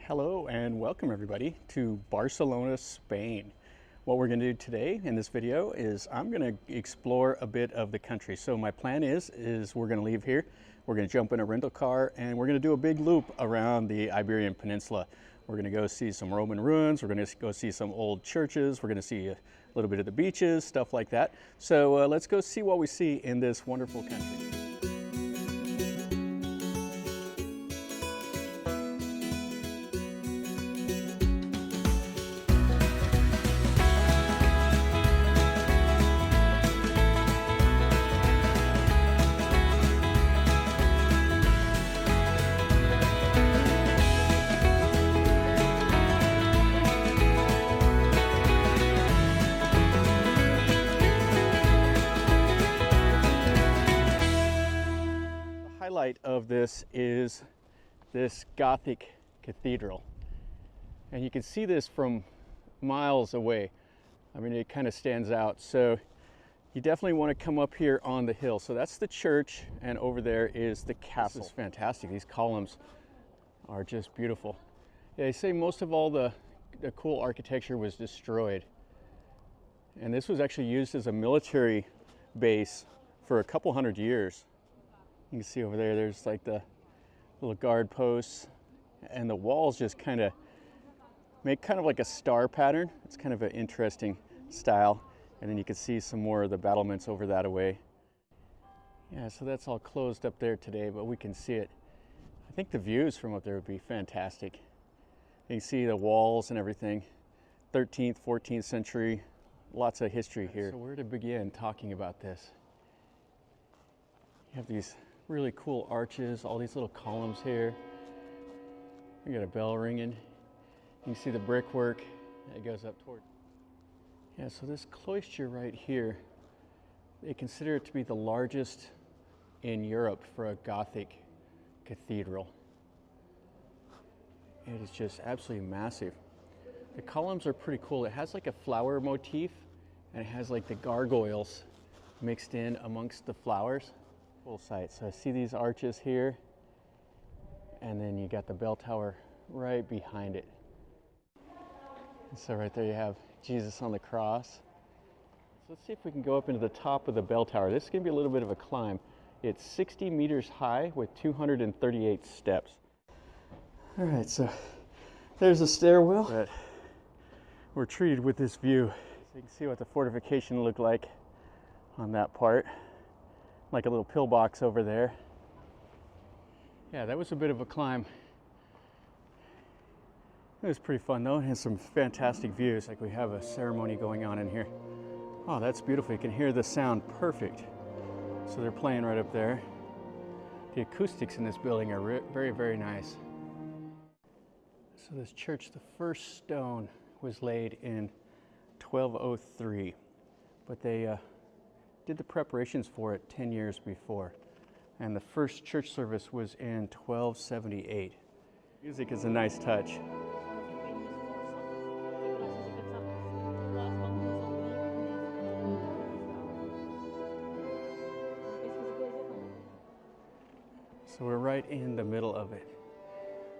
Hello and welcome everybody to Barcelona, Spain. What we're going to do today in this video is I'm going to explore a bit of the country. So my plan is we're going to leave here, we're going to jump in a rental car, and we're going to do a big loop around the Iberian Peninsula. We're going to go see some Roman ruins, we're going to go see some old churches, we're going to see a little bit of the beaches, stuff like that. So let's go see what we see in this wonderful country. Highlight of this is this Gothic cathedral, and you can see this from miles away. I mean, it kind of stands out, so you definitely want to come up here on the hill. So that's the church, and over there is the castle. This is fantastic. These columns are just beautiful. Yeah, they say most of all the cool architecture was destroyed, and this was actually used as a military base for a couple hundred years. You can see over there, there's like the little guard posts, and the walls just kind of make kind of like a star pattern. It's kind of an interesting style. And then you can see some more of the battlements over that away. Yeah, so that's all closed up there today, but we can see it. I think the views from up there would be fantastic. You can see the walls and everything. 13th, 14th century, lots of history here. So where to begin talking about this? You have these really cool arches, all these little columns here. We got a bell ringing. You can see the brickwork that goes up toward. Yeah, so this cloister right here, they consider it to be the largest in Europe for a Gothic cathedral. It is just absolutely massive. The columns are pretty cool. It has like a flower motif, and it has like the gargoyles mixed in amongst the flowers. Full site. So I see these arches here, and then you got the bell tower right behind it. And so right there you have Jesus on the cross. So let's see if we can go up into the top of the bell tower. This is going to be a little bit of a climb. It's 60 meters high with 238 steps. All right, so there's a stairwell. But we're treated with this view. So you can see what the fortification looked like on that part. Like a little pillbox over there. Yeah, that was a bit of a climb. It was pretty fun though, and some fantastic views. Like we have a ceremony going on in here. Oh, that's beautiful. You can hear the sound perfect. So they're playing right up there. The acoustics in this building are very, very nice. So this church, the first stone was laid in 1203, but they did the preparations for it 10 years before, and the first church service was in 1278. Music is a nice touch. So we're right in the middle of it.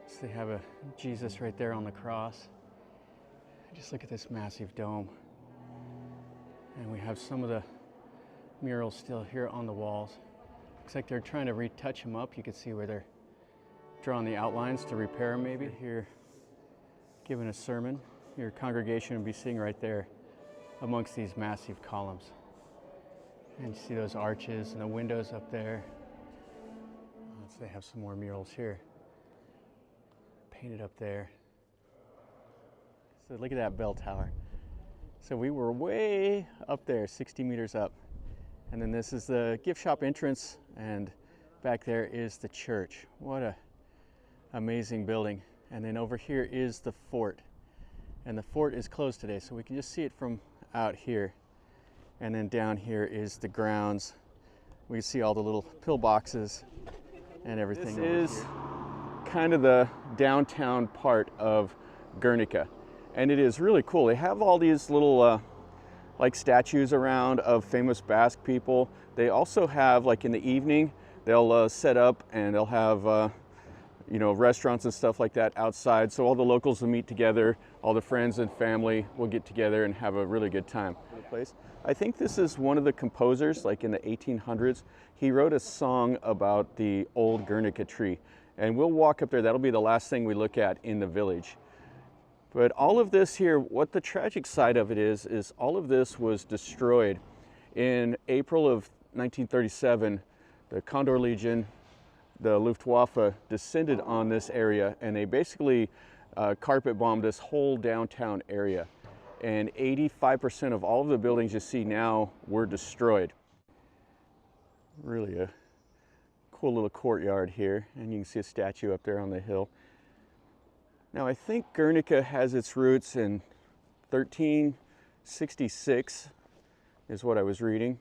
So they have a Jesus right there on the cross. Just look at this massive dome, and we have some of the murals still here on the walls. Looks like they're trying to retouch them up. You can see where they're drawing the outlines to repair them maybe. Here giving a sermon. Your congregation will be sitting right there amongst these massive columns. And you see those arches and the windows up there. So they have some more murals here. Painted up there. So look at that bell tower. So we were way up there, 60 meters up. And then this is the gift shop entrance, and back there is the church. What a amazing building. And then over here is the fort. And the fort is closed today, so we can just see it from out here. And then down here is the grounds. We can see all the little pillboxes and everything. This is kind of the downtown part of Guernica. And it is really cool. They have all these little like statues around of famous Basque people. They also have, like in the evening, they'll set up and they'll have restaurants and stuff like that outside. So all the locals will meet together, all the friends and family will get together and have a really good time. I think this is one of the composers, like in the 1800s. He wrote a song about the old Guernica tree. And we'll walk up there. That'll be the last thing we look at in the village. But all of this here, what the tragic side of it is all of this was destroyed. In April of 1937, the Condor Legion, the Luftwaffe, descended on this area, and they basically carpet bombed this whole downtown area. And 85% of all of the buildings you see now were destroyed. Really a cool little courtyard here, and you can see a statue up there on the hill. Now I think Guernica has its roots in 1366 is what I was reading,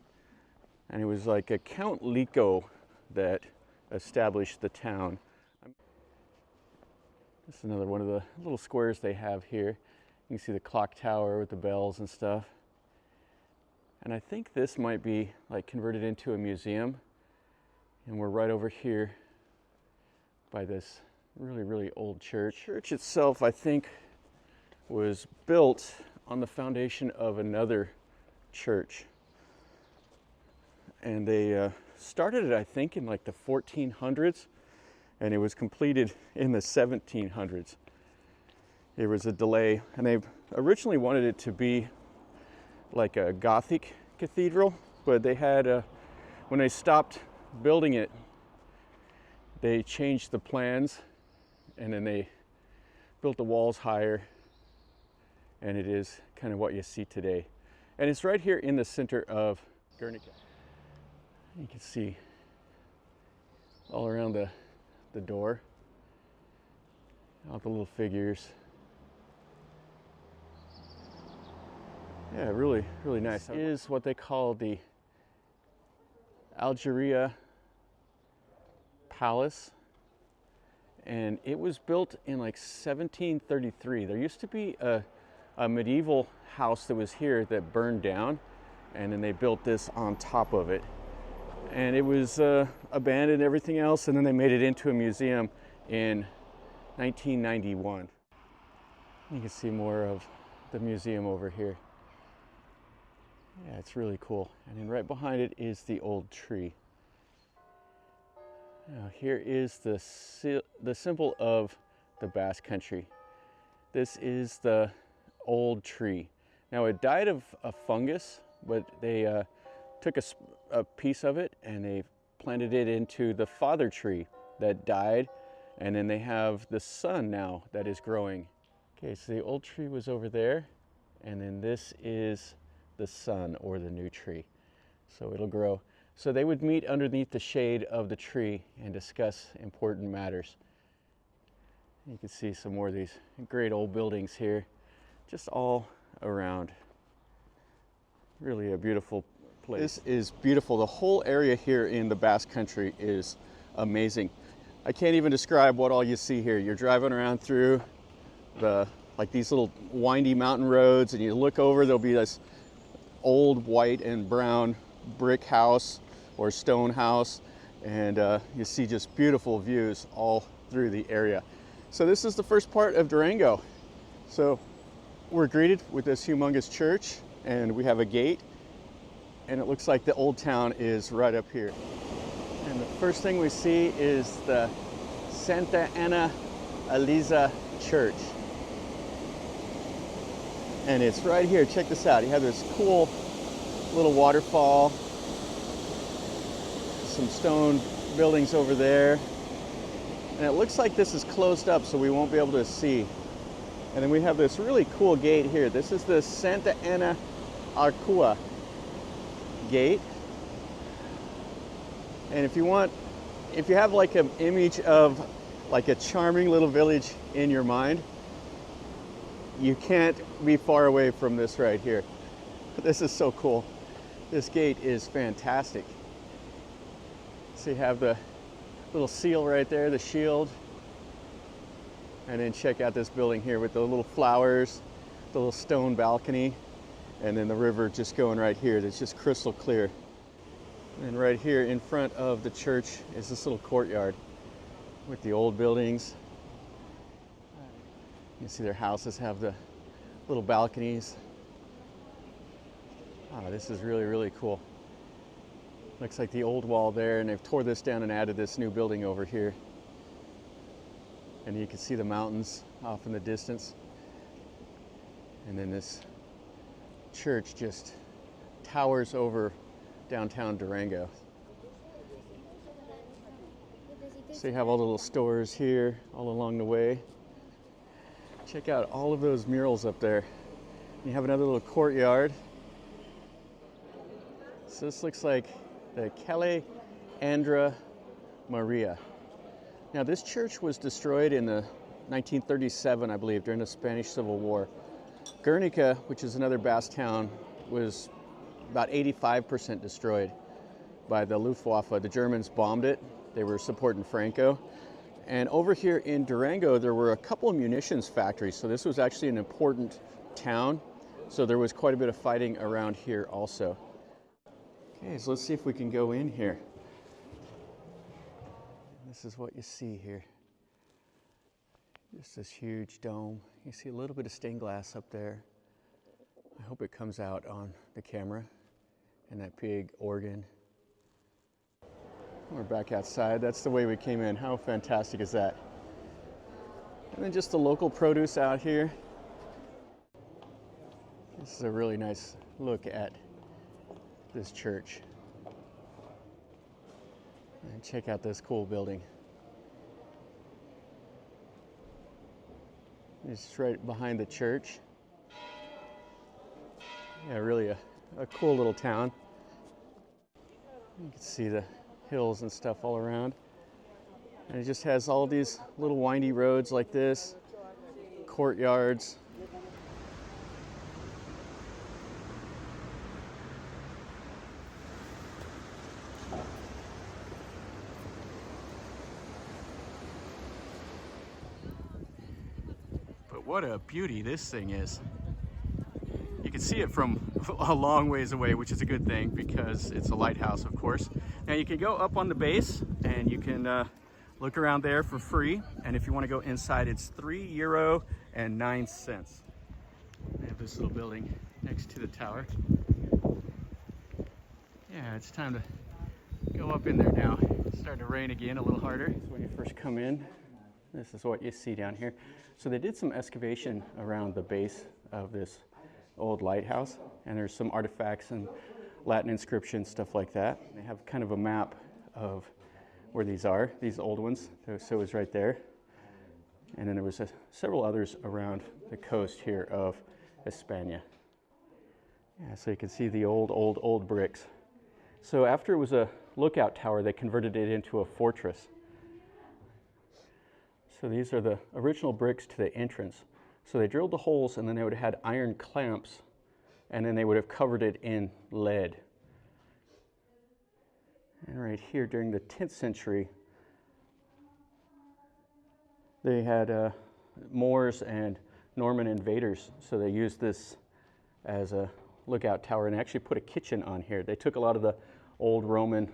and it was like a Count Lico that established the town. This is another one of the little squares they have here. You can see the clock tower with the bells and stuff. And I think this might be like converted into a museum. And we're right over here by this really, really old church. The church itself, I think, was built on the foundation of another church. And they started it, I think, in like the 1400s, and it was completed in the 1700s. There was a delay, and they originally wanted it to be like a Gothic cathedral, but they had, when they stopped building it, they changed the plans, and then they built the walls higher, and it is kind of what you see today. And it's right here in the center of Guernica. You can see all around the door, all the little figures. Yeah, really, really nice. This is what they call the Algeria Palace, and it was built in like 1733. There used to be a medieval house that was here that burned down, and then they built this on top of it. And it was abandoned and everything else, and then they made it into a museum in 1991. You can see more of the museum over here. Yeah, it's really cool. And then right behind it is the old tree. Now here is the symbol of the Basque country. This is the old tree. Now it died of a fungus, but they took a piece of it and they planted it into the father tree that died, and then they have the son now that is growing. Okay, so the old tree was over there, and then this is the son, or the new tree. So it'll grow. So they would meet underneath the shade of the tree and discuss important matters. You can see some more of these great old buildings here, just all around. Really a beautiful place. This is beautiful. The whole area here in the Basque country is amazing. I can't even describe what all you see here. You're driving around through like these little windy mountain roads, and you look over, there'll be this old white and brown brick house or stone house, and you see just beautiful views all through the area. So this is the first part of Durango. So we're greeted with this humongous church, and we have a gate, and it looks like the old town is right up here. And the first thing we see is the Santa Ana Eliza Church. And it's right here. Check this out. You have this cool little waterfall, some stone buildings over there, and it looks like this is closed up, so we won't be able to see. And then we have this really cool gate here. This is the Santa Ana Arcua gate. And if you have like an image of like a charming little village in your mind, you can't be far away from this right here. This is so cool. This gate is fantastic. So you have the little seal right there, the shield. And then check out this building here with the little flowers, the little stone balcony, and then the river just going right here. That's just crystal clear. And right here in front of the church is this little courtyard. with the old buildings. You can see their houses have the little balconies. Oh, this is really, really cool. Looks like the old wall there, and they've tore this down and added this new building over here. And you can see the mountains off in the distance. And then this church just towers over downtown Durango. So you have all the little stores here all along the way. Check out all of those murals up there. You have another little courtyard. So this looks like the Calle Andra Maria. Now this church was destroyed in the 1937, I believe, during the Spanish Civil War. Guernica, which is another Basque town, was about 85% destroyed by the Luftwaffe. The Germans bombed it. They were supporting Franco. And over here in Durango, there were a couple of munitions factories. So this was actually an important town. So there was quite a bit of fighting around here also. Okay, so let's see if we can go in here. This is what you see here. Just this huge dome. You see a little bit of stained glass up there. I hope it comes out on the camera. And that big organ. We're back outside. That's the way we came in. How fantastic is that? And then just the local produce out here. This is a really nice look at this church. And check out this cool building. It's right behind the church. Yeah, really a cool little town. You can see the hills and stuff all around. And it just has all these little windy roads like this, courtyards. But what a beauty this thing is. You can see it from a long ways away, which is a good thing because it's a lighthouse, of course. Now you can go up on the base and you can look around there for free. And if you want to go inside, it's €3.09. They have this little building next to the tower. Yeah, it's time to go up in there now. It's starting to rain again, a little harder. So when you first come in, this is what you see down here. So they did some excavation around the base of this old lighthouse, and there's some artifacts and Latin inscriptions, stuff like that. They have kind of a map of where these are, these old ones. So it's right there. And then there was several others around the coast here of España. Yeah, so you can see the old bricks. So after it was a lookout tower, they converted it into a fortress. So these are the original bricks to the entrance. So they drilled the holes, and then they would have had iron clamps, and then they would have covered it in lead. And right here, during the 10th century, they had Moors and Norman invaders, so they used this as a lookout tower and actually put a kitchen on here. They took a lot of the old Roman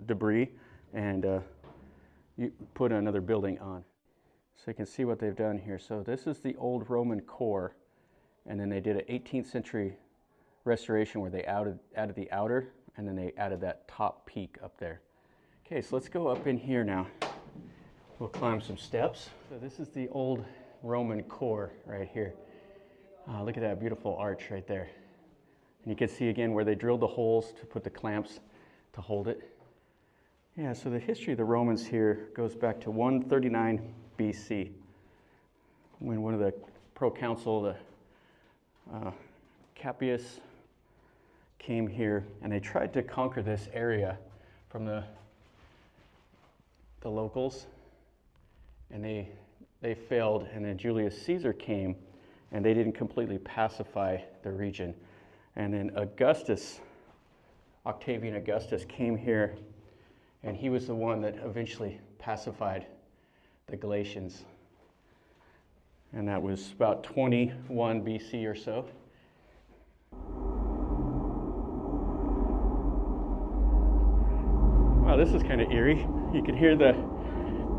debris and put another building on. So you can see what they've done here. So this is the old Roman core, and then they did an 18th century restoration where they added the outer, and then they added that top peak up there. Okay, so let's go up in here now. We'll climb some steps. So this is the old Roman core right here. Look at that beautiful arch right there. And you can see again where they drilled the holes to put the clamps to hold it. Yeah, so the history of the Romans here goes back to 139 BC, when one of the proconsul, the Capius, came here, and they tried to conquer this area from the locals, and they failed. And then Julius Caesar came, and they didn't completely pacify the region. And then Octavian Augustus came here, and he was the one that eventually pacified the Galicians. And that was about 21 BC or so. Wow, this is kind of eerie. You can hear the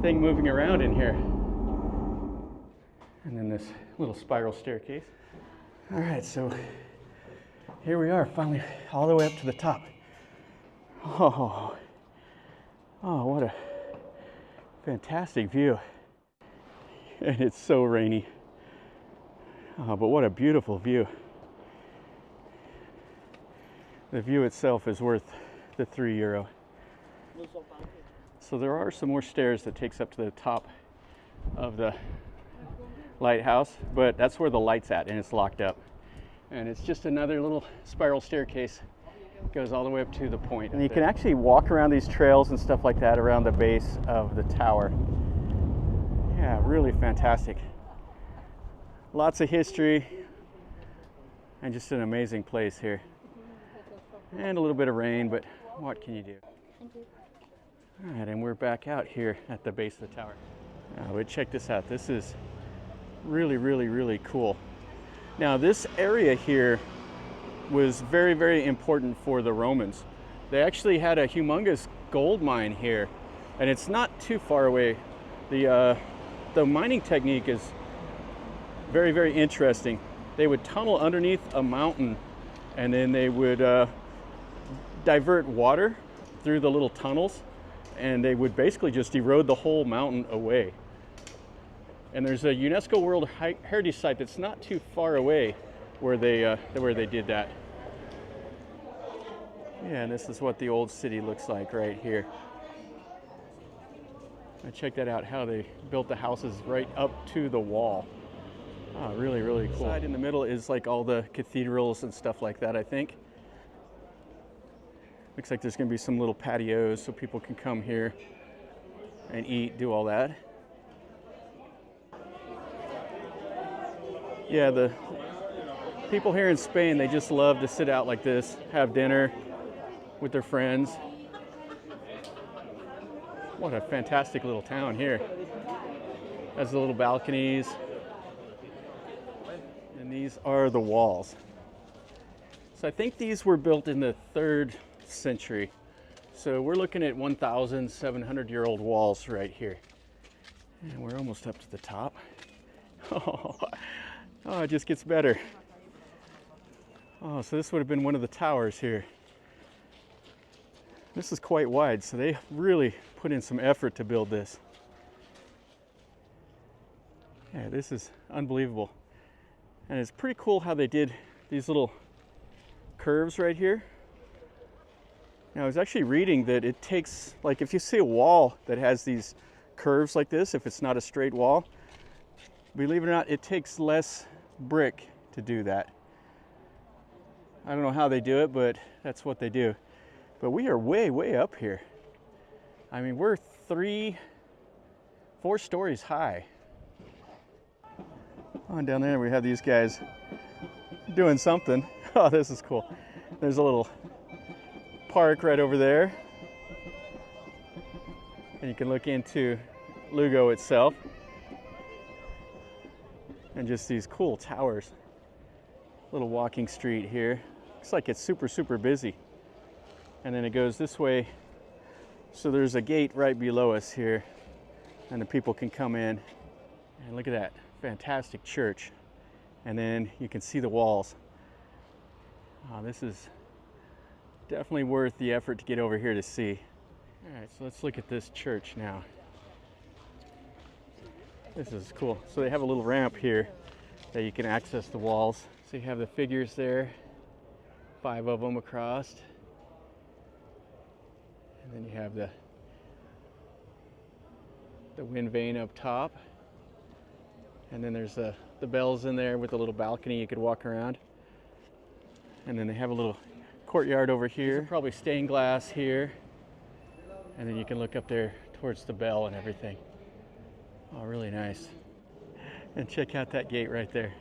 thing moving around in here. And then this little spiral staircase. All right, so here we are, finally all the way up to the top. Oh, what a fantastic view. And it's so rainy. Oh, but what a beautiful view. The view itself is worth the €3. So there are some more stairs that takes up to the top of the lighthouse, but that's where the light's at and it's locked up. And it's just another little spiral staircase. Goes all the way up to the point. And you can actually walk around these trails and stuff like that around the base of the tower. Yeah, really fantastic. Lots of history and just an amazing place here. And a little bit of rain, but what can you do? All right, and we're back out here at the base of the tower. But check this out. This is really, really, really cool. Now, this area here was very, very important for the Romans. They actually had a humongous gold mine here, and it's not too far away. The mining technique is very, very interesting. They would tunnel underneath a mountain, and then they would divert water through the little tunnels, and they would basically just erode the whole mountain away. And there's a UNESCO World Heritage Site that's not too far away where they did that. Yeah, and this is what the old city looks like right here. And check that out, how they built the houses right up to the wall. Oh, really, really cool. Side in the middle is like all the cathedrals and stuff like that, I think. Looks like there's gonna be some little patios so people can come here and eat, do all that. Yeah, the people here in Spain, they just love to sit out like this, have dinner with their friends. What a fantastic little town here. Has the little balconies. And these are the walls. So I think these were built in the 3rd century. So we're looking at 1,700-year-old walls right here. And we're almost up to the top. Oh, it just gets better. Oh, so this would have been one of the towers here. This is quite wide, so they really put in some effort to build this. Yeah, this is unbelievable. And it's pretty cool how they did these little curves right here. Now, I was actually reading that it takes, like if you see a wall that has these curves like this, if it's not a straight wall, believe it or not, it takes less brick to do that. I don't know how they do it, but that's what they do. But we are way, way up here. I mean, we're 4 stories high. On down there, we have these guys doing something. Oh, this is cool. There's a little park right over there. And you can look into Lugo itself. And just these cool towers. Little walking street here. Looks like it's super, super busy. And then it goes this way. So there's a gate right below us here. And the people can come in. And look at that. Fantastic church. And then you can see the walls. This is definitely worth the effort to get over here to see. All right, so let's look at this church now. This is cool. So they have a little ramp here that you can access the walls. So you have the figures there, 5 of them across. And then you have the wind vane up top. And then there's the bells in there with a little balcony you could walk around. And then they have a little courtyard over here. Probably stained glass here. And then you can look up there towards the bell and everything. Oh, really nice. And check out that gate right there.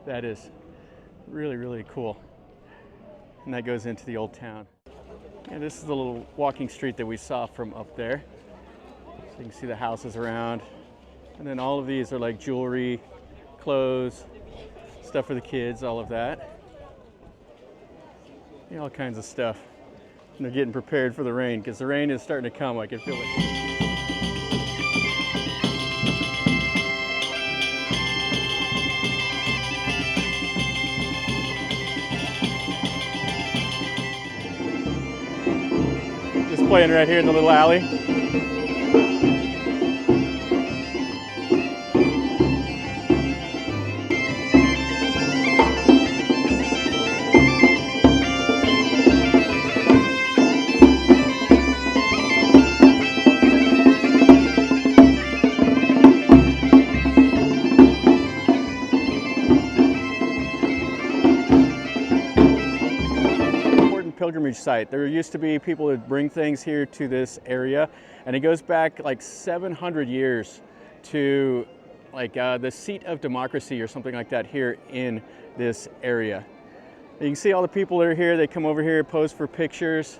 That is really, really cool. And that goes into the old town. And this is the little walking street that we saw from up there. So you can see the houses around. And then all of these are like jewelry, clothes, stuff for the kids, all of that. Yeah, all kinds of stuff. And they're getting prepared for the rain because the rain is starting to come, I can feel it. playing right here in the little alley. Pilgrimage site. There used to be people that bring things here to this area, and it goes back like 700 years to like the seat of democracy or something like that here in this area. You can see all the people that are here. They come over here, pose for pictures,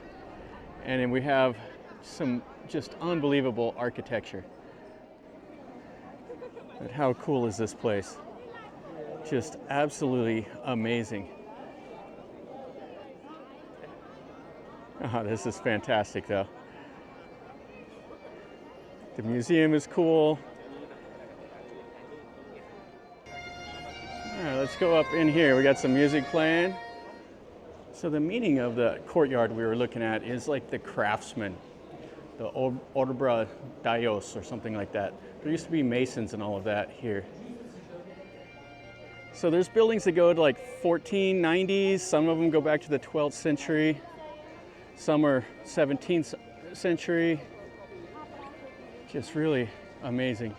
and then we have some just unbelievable architecture. But how cool is this place? Just absolutely amazing. Oh, this is fantastic though. The museum is cool. All right, let's go up in here. We got some music playing. So the meaning of the courtyard we were looking at is like the craftsman, the obra Dios or something like that. There used to be masons and all of that here. So there's buildings that go to like 1490s. Some of them go back to the 12th century. Some are 17th century. Just really amazing.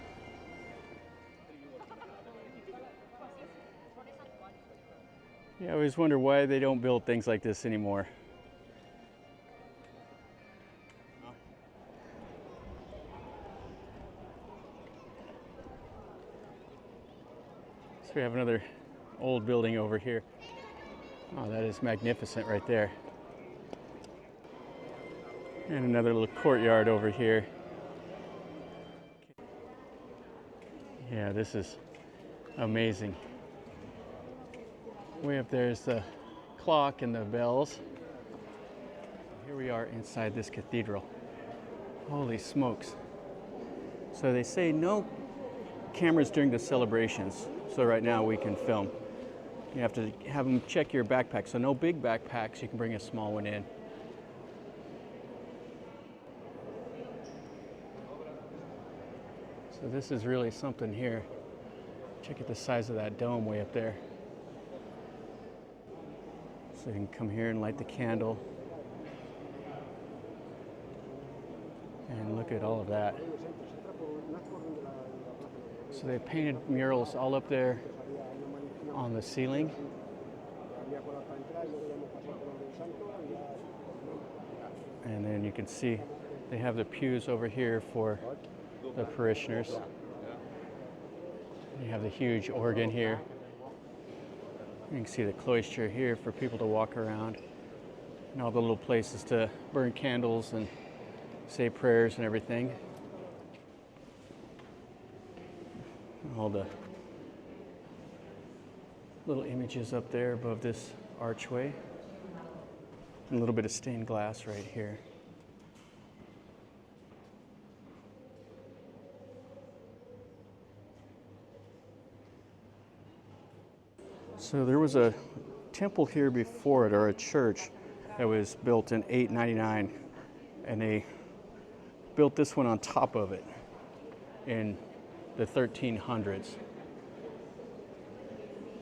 Yeah, I always wonder why they don't build things like this anymore. So we have another old building over here. Oh, that is magnificent right there. And another little courtyard over here. Yeah, this is amazing. Way up there is the clock and the bells. Here we are inside this cathedral. Holy smokes. So they say no cameras during the celebrations. So right now we can film. You have to have them check your backpack. So no big backpacks, you can bring a small one in. So this is really something here. Check out the size of that dome way up there. So you can come here and light the candle. And look at all of that. So they painted murals all up there on the ceiling. And then you can see they have the pews over here for the parishioners. You have the huge organ here. You can see the cloister here for people to walk around, and all the little places to burn candles and say prayers and everything. All the little images up there above this archway, and a little bit of stained glass right here. So there was a temple here before it, or a church, that was built in 899, and they built this one on top of it in the 1300s.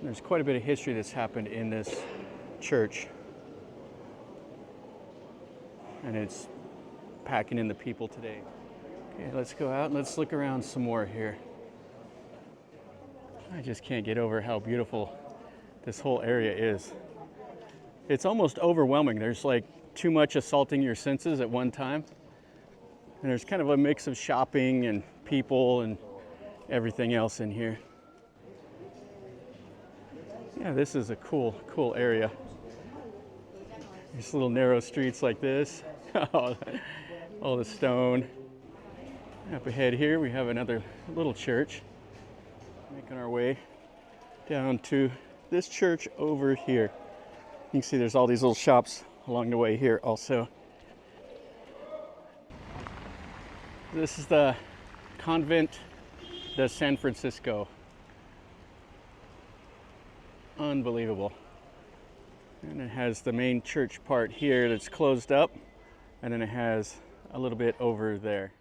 There's quite a bit of history that's happened in this church, and it's packing in the people today. Okay, let's go out and let's look around some more here. I just can't get over how beautiful this whole area is. It's almost overwhelming. There's like too much assaulting your senses at one time. And there's kind of a mix of shopping and people and everything else in here. Yeah, this is a cool area. These little narrow streets like this. All the stone. Up ahead here we have another little church. Making our way down to this church over here. You can see there's all these little shops along the way here also. This is the Convent de San Francisco. Unbelievable. And it has the main church part here that's closed up, and then it has a little bit over there.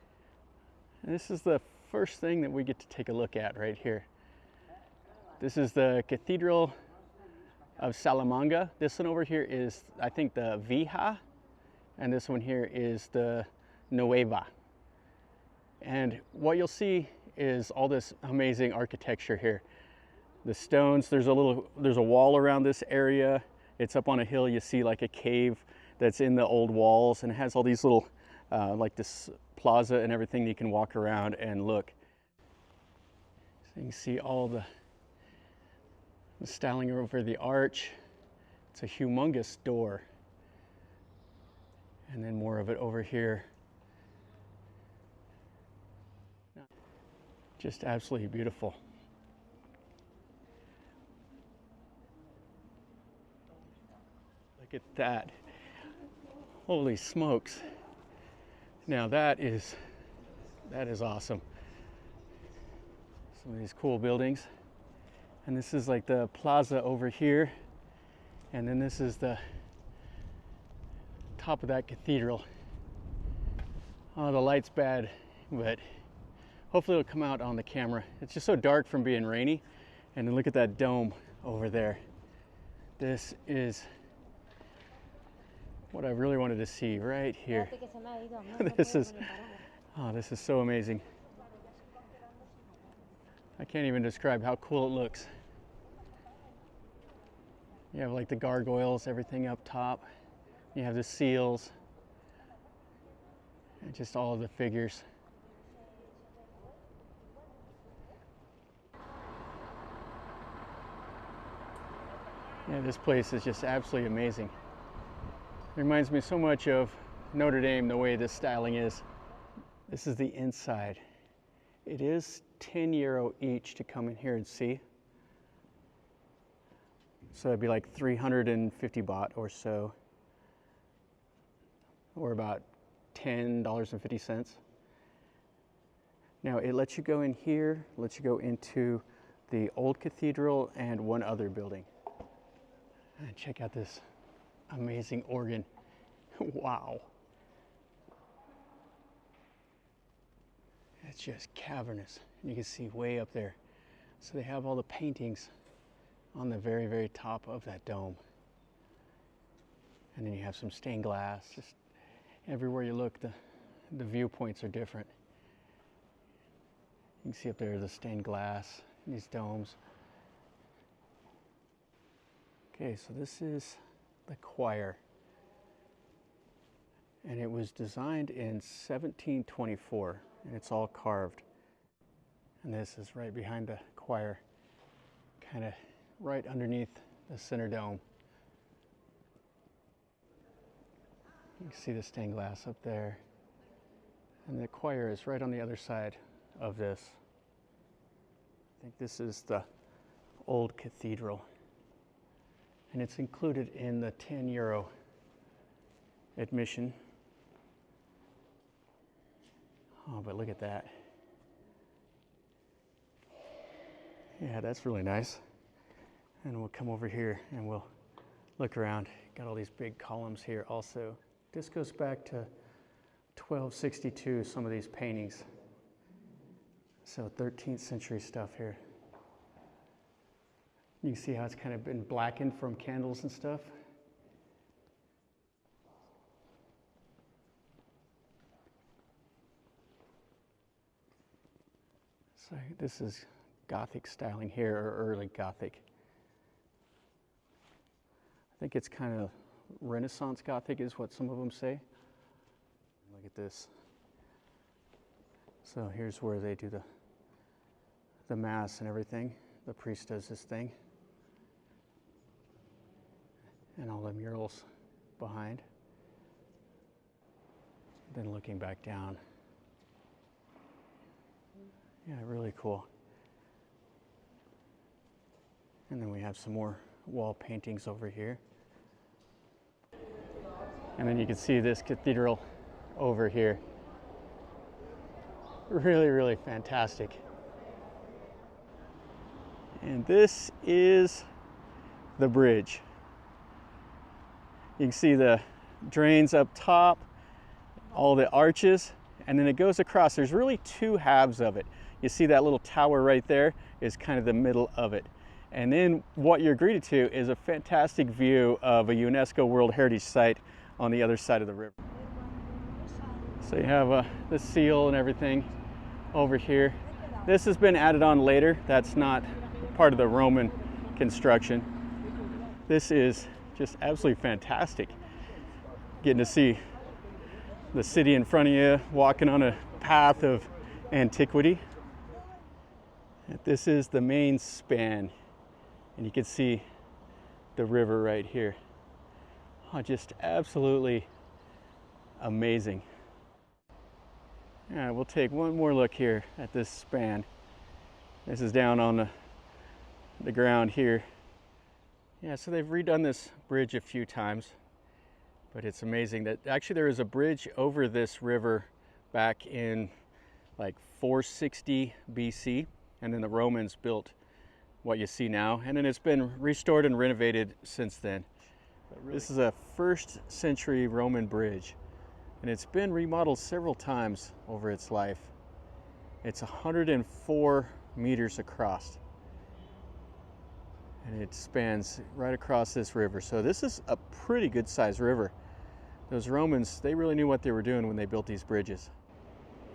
And this is the first thing that we get to take a look at right here. This is the Cathedral of Salamanca. This one over here is, I think, the Vieja, and this one here is the Nueva. And what you'll see is all this amazing architecture here. The stones, there's a wall around this area. It's up on a hill. You see like a cave that's in the old walls, and it has all these little, like this plaza and everything. You can walk around and look. So you can see all the styling over the arch. It's a humongous door. And then more of it over here. Just absolutely beautiful. Look at that. Holy smokes. Now that is awesome. Some of these cool buildings. And this is like the plaza over here. And then this is the top of that cathedral. Oh, the light's bad, but hopefully it'll come out on the camera. It's just so dark from being rainy. And then look at that dome over there. This is what I really wanted to see right here. This is so amazing. I can't even describe how cool it looks. You have like the gargoyles, everything up top. You have the seals, and just all of the figures. Yeah, this place is just absolutely amazing. It reminds me so much of Notre Dame, the way this styling is. This is the inside. It is 10 euro each to come in here and see. So it'd be like 350 baht or so, or about $10.50. Now it lets you go in here, lets you go into the old cathedral and one other building. And check out this amazing organ. Wow. It's just cavernous. And you can see way up there. So they have all the paintings on the very, very top of that dome. And then you have some stained glass. Just everywhere you look, the viewpoints are different. You can see up there the stained glass, these domes. Okay, so this is the choir. And it was designed in 1724, and it's all carved. And this is right behind the choir, kind of right underneath the center dome. You can see the stained glass up there. And the choir is right on the other side of this. I think this is the old cathedral. And it's included in the 10 euro admission. Oh, but look at that. Yeah, that's really nice. And we'll come over here and we'll look around. Got all these big columns here also. This goes back to 1262, some of these paintings. So 13th century stuff here. You can see how it's kind of been blackened from candles and stuff. So this is Gothic styling here, or early Gothic. I think it's kind of Renaissance Gothic is what some of them say. Look at this. So here's where they do the mass and everything. The priest does this thing. And all the murals behind. Then looking back down. Yeah, really cool. And then we have some more wall paintings over here. And then you can see this cathedral over here. Really, really fantastic. And this is the bridge. You can see the drains up top. all the arches, and then it goes across. There's really two halves of it. You see that little tower right there is kind of the middle of it. And then what you're greeted to is a fantastic view of a UNESCO World Heritage Site on the other side of the river. So you have the seal and everything over here. This has been added on later. That's not part of the Roman construction. This is just absolutely fantastic. Getting to see the city in front of you, walking on a path of antiquity. This is the main span, and you can see the river right here. Oh, just absolutely amazing. Yeah, we'll take one more look here at this span. This is down on the ground here. Yeah, so they've redone this bridge a few times, but it's amazing that actually there was a bridge over this river back in like 460 BC, and then the Romans built what you see now, and then it's been restored and renovated since then. This is a 1st century Roman bridge, and it's been remodeled several times over its life. It's 104 meters across, and it spans right across this river. So this is a pretty good sized river. Those Romans, they really knew what they were doing when they built these bridges.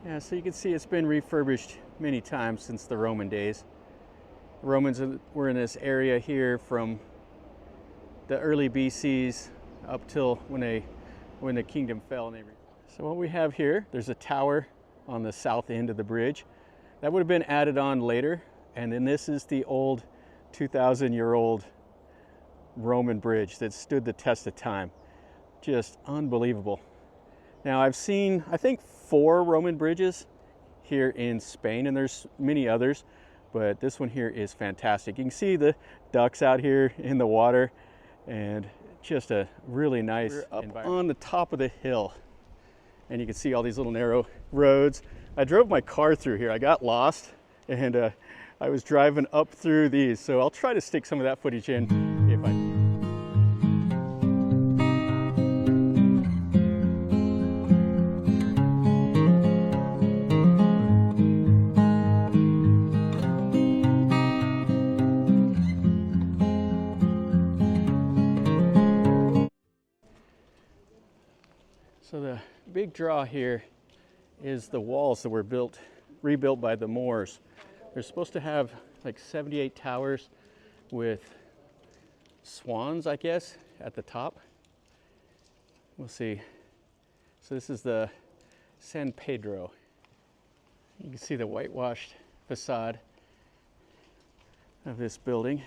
Yeah, so you can see it's been refurbished many times since the Roman days. The Romans were in this area here from the early BCs up till when the kingdom fell. So what we have here, there's a tower on the south end of the bridge. That would have been added on later, and then this is the old 2,000-year-old Roman bridge that stood the test of time. Just unbelievable. Now I've seen, I think, 4 Roman bridges here in Spain, and there's many others, but this one here is fantastic. You can see the ducks out here in the water, and just a really nice environment. On the top of the hill, and you can see all these little narrow roads. I drove my car through here. I got lost, and I was driving up through these, so I'll try to stick some of that footage in if I can. So the big draw here is the walls that were rebuilt by the Moors. They're supposed to have like 78 towers with swans, I guess, at the top. We'll see. So this is the San Pedro. You can see the whitewashed facade of this building.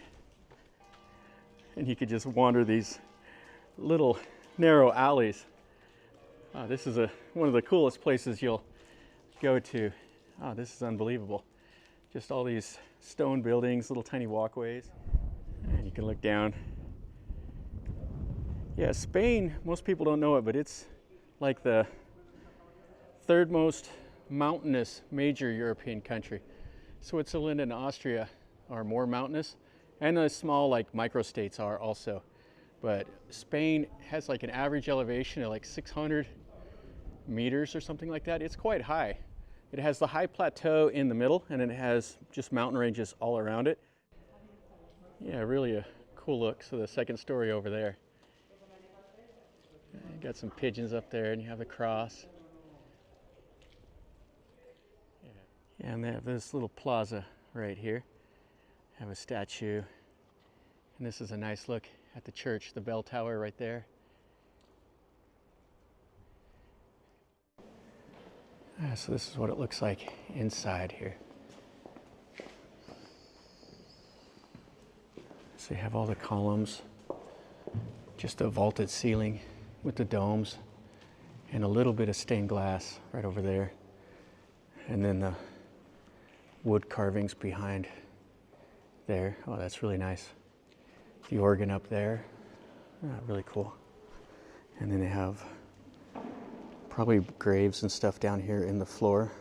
And you could just wander these little narrow alleys. This is one of the coolest places you'll go to. Oh, this is unbelievable. Just all these stone buildings, little tiny walkways. And you can look down. Yeah, Spain, most people don't know it, but it's like the 3rd most mountainous major European country. Switzerland and Austria are more mountainous, and the small like microstates are also. But Spain has like an average elevation of like 600 meters or something like that. It's quite high. It has the high plateau in the middle, and then it has just mountain ranges all around it. Yeah, really a cool look. So the 2nd story over there. You got some pigeons up there, and you have the cross. Yeah, and they have this little plaza right here. Have a statue, and this is a nice look at the church, the bell tower right there. So this is what it looks like inside here. So you have all the columns, just a vaulted ceiling with the domes, and a little bit of stained glass right over there. And then the wood carvings behind there. Oh, that's really nice. The organ up there, really cool. And then they have probably graves and stuff down here in the floor.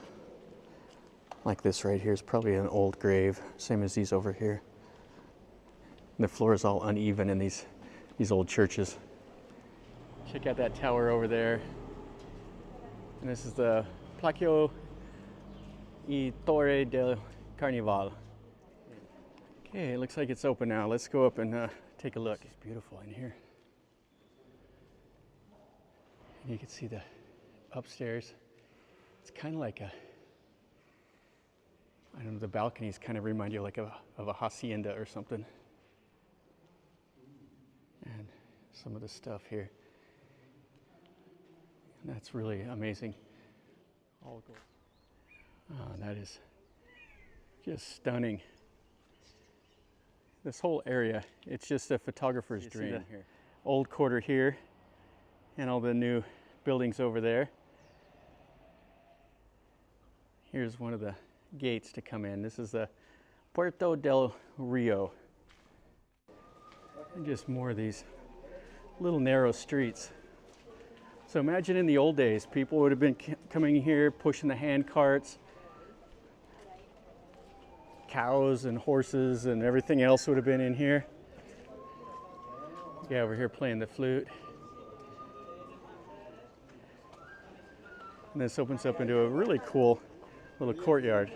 Like this right here is probably an old grave, same as these over here. And the floor is all uneven in these old churches. Check out that tower over there. And this is the Placio y Torre del Carnival. Okay, it looks like it's open now. Let's go up and take a look. It's beautiful in here. And you can see the upstairs. It's kind of like a, I don't know, the balconies kind of remind you like of a hacienda or something. And some of the stuff here. And that's really amazing. All gold. Oh, that is just stunning. This whole area, it's just a photographer's dream. Here. Old quarter here, and all the new buildings over there. Here's one of the gates to come in. This is the Puerto del Rio. And just more of these little narrow streets. So imagine in the old days, people would have been coming here, pushing the hand carts. Cows and horses and everything else would have been in here. Yeah, we're here playing the flute. And this opens up into a really cool little courtyard.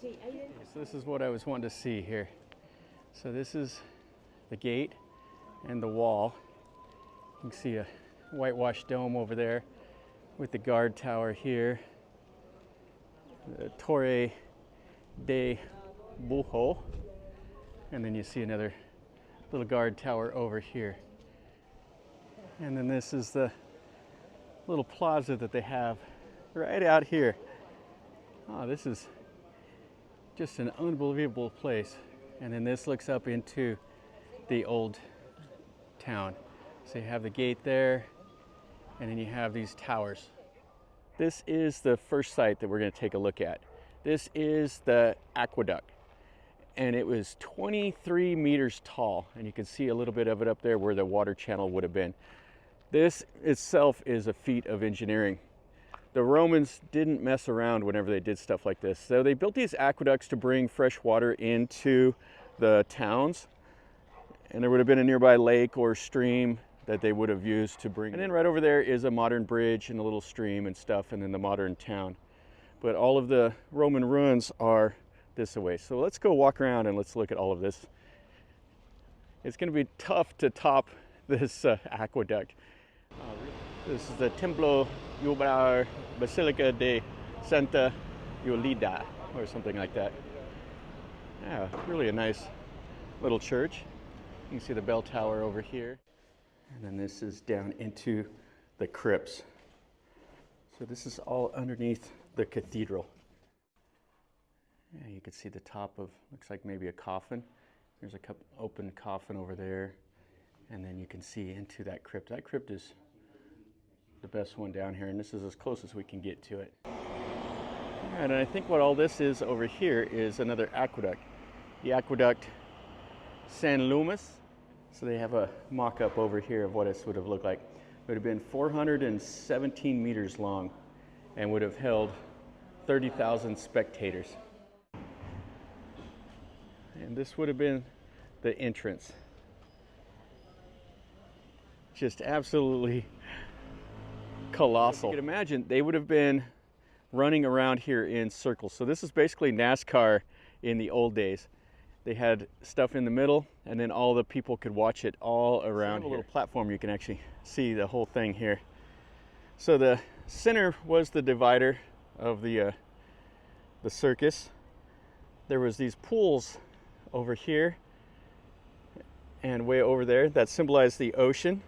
So this is what I was wanting to see here. So this is the gate and the wall. You can see a whitewashed dome over there with the guard tower here. The Torre de Bujo, and then you see another little guard tower over here. And then this is the little plaza that they have right out here. Oh, this is just an unbelievable place. And then this looks up into the old town. So you have the gate there, and then you have these towers. This is the first site that we're going to take a look at. This is the aqueduct. And it was 23 meters tall, and you can see a little bit of it up there where the water channel would have been. This itself is a feat of engineering. The Romans didn't mess around whenever they did stuff like this. So they built these aqueducts to bring fresh water into the towns, and there would have been a nearby lake or stream that they would have used to bring. And then right over there is a modern bridge and a little stream and stuff, and then the modern town. But all of the Roman ruins are this away. So let's go walk around and let's look at all of this. It's going to be tough to top this aqueduct. This is the Templo Ubeda Basilica de Santa Lleida, or something like that. Yeah, really a nice little church. You can see the bell tower over here. And then this is down into the crypts. So this is all underneath the cathedral. Yeah, you can see the top of, looks like maybe a coffin. There's a open coffin over there. And then you can see into that crypt. That crypt is the best one down here, and this is as close as we can get to it. And I think what all this is over here is another aqueduct. The aqueduct San Lumis. So they have a mock-up over here of what this would have looked like. It would have been 417 meters long and would have held 30,000 spectators. And this would have been the entrance. Just absolutely colossal. You can imagine they would have been running around here in circles. So this is basically NASCAR in the old days. They had stuff in the middle, and then all the people could watch it all around here. A little platform, you can actually see the whole thing here. So the center was the divider of the circus. There was these pools over here and way over there that symbolized the ocean,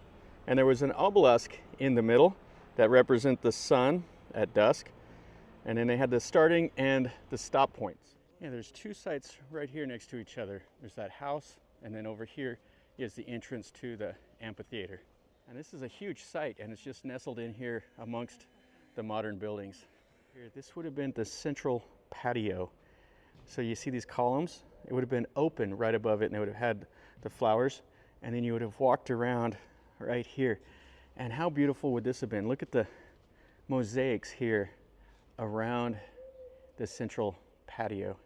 and there was an obelisk in the middle that represent the sun at dusk, and then they had the starting and the stop points. Yeah, there's two sites right here next to each other. There's that house, and then over here is the entrance to the amphitheater. And this is a huge site, and it's just nestled in here amongst the modern buildings. Here, this would have been the central patio. So you see these columns? It would have been open right above it, and they would have had the flowers, and then you would have walked around right here. And how beautiful would this have been? Look at the mosaics here around the central patio.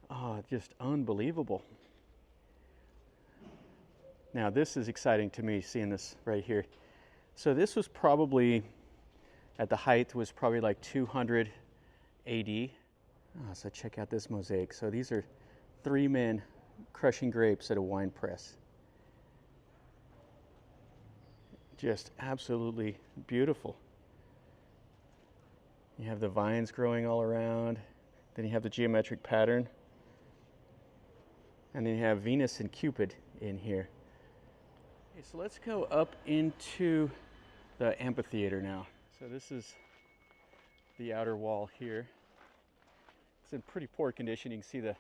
Oh, just unbelievable. Now this is exciting to me, seeing this right here. So this was probably at the height was probably like 200 AD. Oh, so check out this mosaic. So these are 3 men crushing grapes at a wine press. Just absolutely beautiful. You have the vines growing all around. Then you have the geometric pattern. And then you have Venus and Cupid in here. Okay, so let's go up into the amphitheater now. So this is the outer wall here. It's in pretty poor condition. You can see the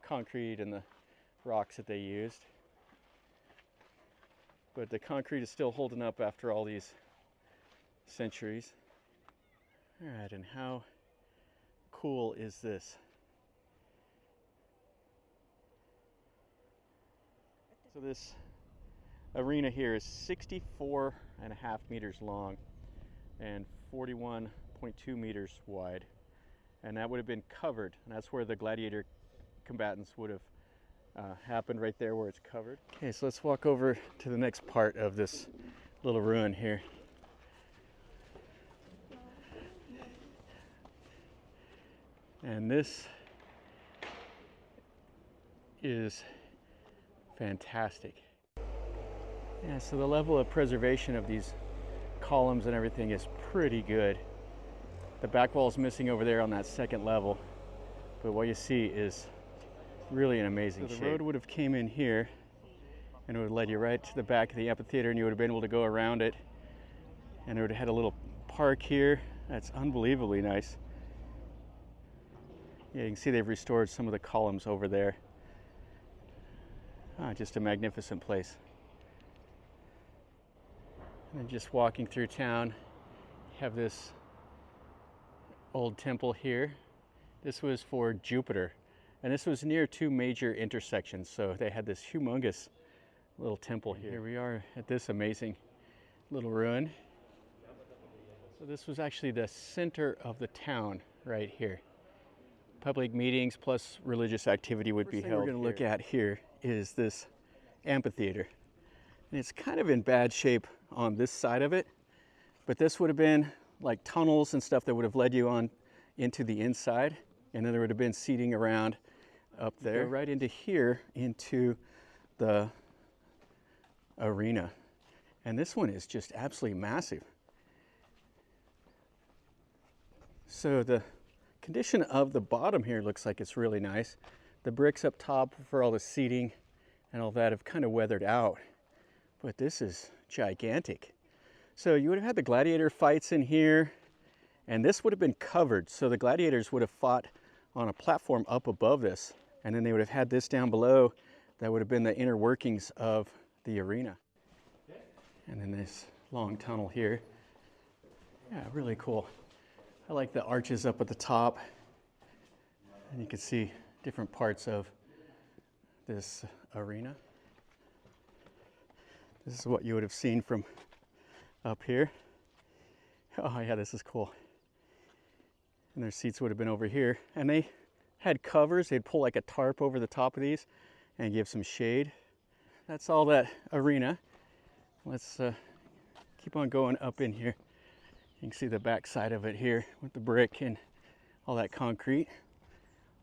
concrete and the rocks that they used. But the concrete is still holding up after all these centuries. All right, and how cool is this? So this arena here is 64.5 meters long and 41.2 meters wide. And that would have been covered. And that's where the gladiator combatants would have happened, right there where it's covered. Okay, so let's walk over to the next part of this little ruin here. And this is fantastic. Yeah, so the level of preservation of these columns and everything is pretty good. The back wall is missing over there on that second level, but what you see is really an amazing shape. The road would have came in here and it would have led you right to the back of the amphitheater, and you would have been able to go around it, and it would have had a little park here. That's unbelievably nice. Yeah, you can see they've restored some of the columns over there. Just a magnificent place. And then just walking through town, you have this old temple here. This was for Jupiter, and this was near 2 major intersections, so they had this humongous little temple here. Here we are at this amazing little ruin. So this was actually the center of the town right here. Public meetings plus religious activity would be held. What we're going to look at here is this amphitheater. And it's kind of in bad shape on this side of it, but this would have been like tunnels and stuff that would have led you on into the inside, and then there would have been seating around up there. Go right into here, into the arena. And this one is just absolutely massive. So the condition of the bottom here looks like it's really nice. The bricks up top for all the seating and all that have kind of weathered out, but this is gigantic. So you would have had the gladiator fights in here, and this would have been covered. So the gladiators would have fought on a platform up above this, and then they would have had this down below. That would have been the inner workings of the arena. And then this long tunnel here. Yeah, really cool. I like the arches up at the top, and you can see different parts of this arena. This is what you would have seen from up here. Oh yeah, this is cool. And their seats would have been over here, and they had covers. They'd pull like a tarp over the top of these and give some shade. That's all that arena. Let's keep on going up in here. You can see the back side of it here with the brick and all that concrete.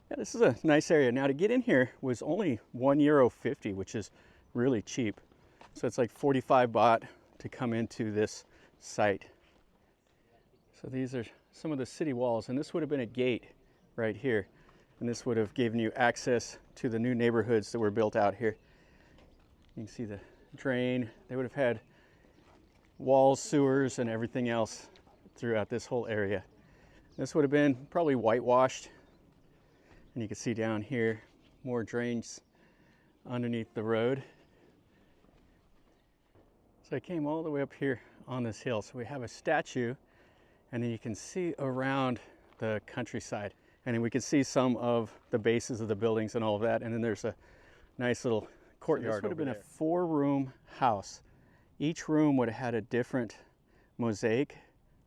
Yeah, this is a nice area. Now to get in here was only €1.50, which is really cheap. So it's like 45 baht to come into this site. So these are some of the city walls, and this would have been a gate right here. And this would have given you access to the new neighborhoods that were built out here. You can see the drain. They would have had walls, sewers, and everything else throughout this whole area. This would have been probably whitewashed. And you can see down here more drains underneath the road. So I came all the way up here on this hill. So we have a statue, and then you can see around the countryside. And then we can see some of the bases of the buildings and all of that. And then there's a nice little courtyard. So this would have been a 4-room house. Each room would have had a different mosaic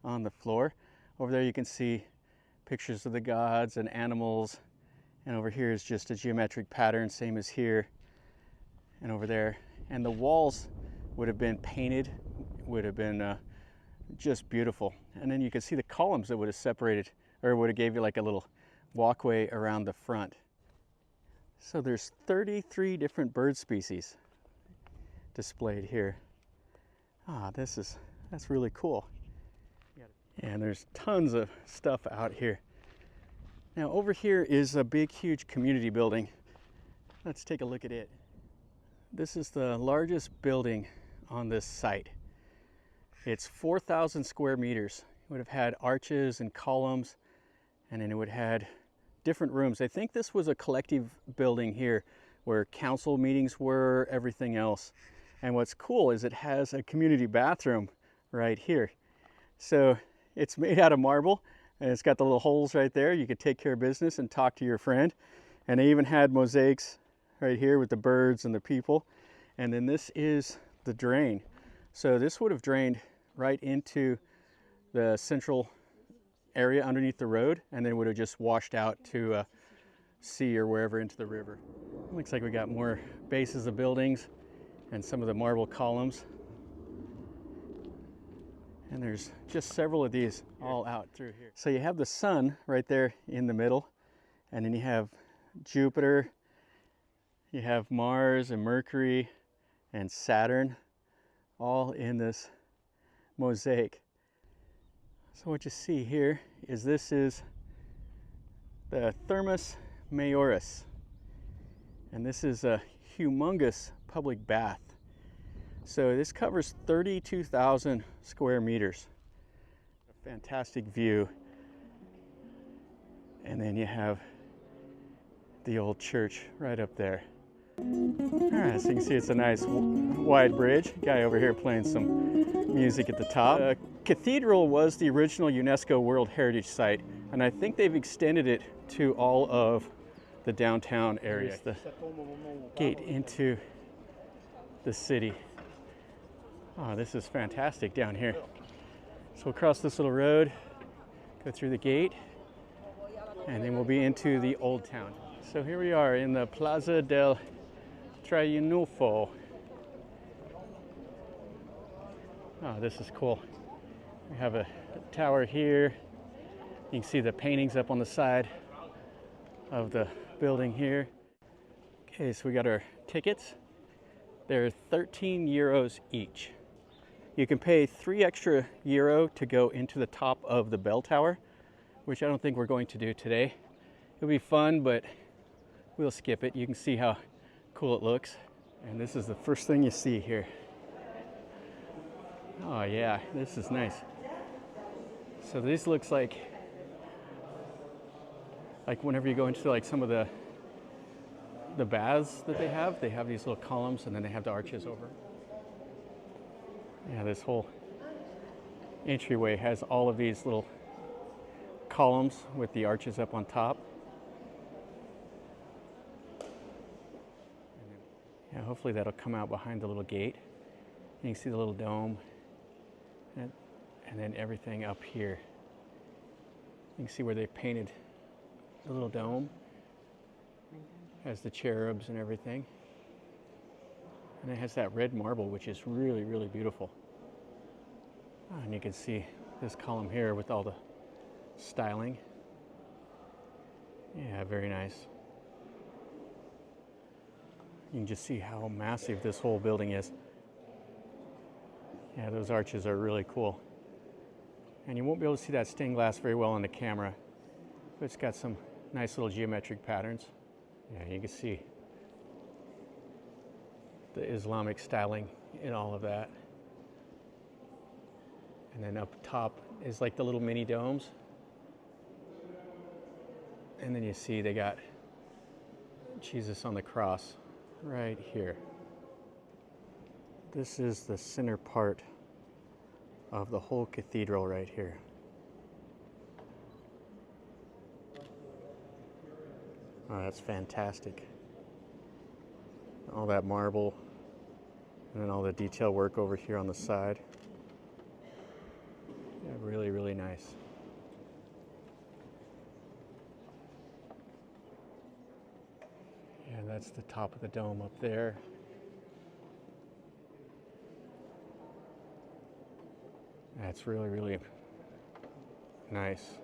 on the floor. Over there you can see pictures of the gods and animals. And over here is just a geometric pattern, same as here and over there. And the walls would have been painted, would have been Just beautiful. And then you can see the columns that would have separated, or would have gave you like a little walkway around the front. So there's 33 different bird species displayed here. That's really cool. And there's tons of stuff out here. Now over here is a big, huge community building. Let's take a look at it. This is the largest building on this site. It's 4,000 square meters. It would have had arches and columns, and then it would have had different rooms. I think this was a collective building here where council meetings were, everything else. And what's cool is it has a community bathroom right here. So it's made out of marble, and it's got the little holes right there. You could take care of business and talk to your friend. And they even had mosaics right here with the birds and the people. And then this is the drain. So this would have drained right into the central area underneath the road, and then would have just washed out to sea or wherever into the river. Looks like we got more bases of buildings and some of the marble columns. And there's just several of these all out through here. So you have the sun right there in the middle, and then you have Jupiter, you have Mars and Mercury and Saturn, all in this mosaic. So what you see here is this is the Thermus Majoris, and this is a humongous public bath. So this covers 32,000 square meters. A fantastic view. And then you have the old church right up there. All right, so you can see it's a nice wide bridge. Guy over here playing some music at the top. The cathedral was the original UNESCO World Heritage Site, and I think they've extended it to all of the downtown area. The gate into the city. Oh, this is fantastic down here. So we'll cross this little road, go through the gate, and then we'll be into the old town. So here we are in the Plaza del Triunfo. Oh, this is cool. We have a tower here. You can see the paintings up on the side of the building here. Okay, so we got our tickets. They're 13 euros each. You can pay €3 extra to go into the top of the bell tower, which I don't think we're going to do today. It'll be fun, but we'll skip it. You can see how cool it looks. And this is the first thing you see here. Oh yeah, this is nice. So this looks like whenever you go into like some of the baths that they have these little columns, and then they have the arches over. Yeah, this whole entryway has all of these little columns with the arches up on top. Yeah, hopefully that'll come out behind the little gate. You can see the little dome, and then everything up here. You can see where they've painted the little dome. Has the cherubs and everything. And it has that red marble, which is really, really beautiful. Oh, and you can see this column here with all the styling. Yeah, very nice. You can just see how massive this whole building is. Yeah, those arches are really cool. And you won't be able to see that stained glass very well on the camera, but it's got some nice little geometric patterns. Yeah, you can see the Islamic styling in all of that. And then up top is like the little mini domes. And then you see they got Jesus on the cross right here. This is the center part of the whole cathedral right here. Oh, that's fantastic. All that marble, and then all the detail work over here on the side. Yeah, really, really nice. Yeah, that's the top of the dome up there. That's really, really nice.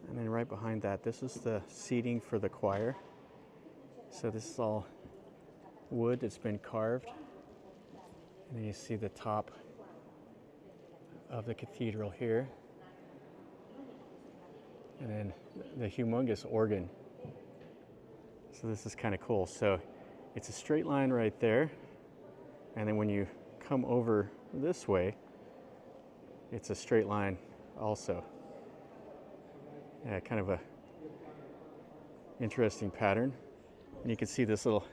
And then right behind that, this is the seating for the choir. So this is all wood that's been carved. And then you see the top of the cathedral here. And then the humongous organ. So this is kind of cool. So it's a straight line right there. And then when you come over this way, it's a straight line also. Yeah, kind of a interesting pattern. And you can see this little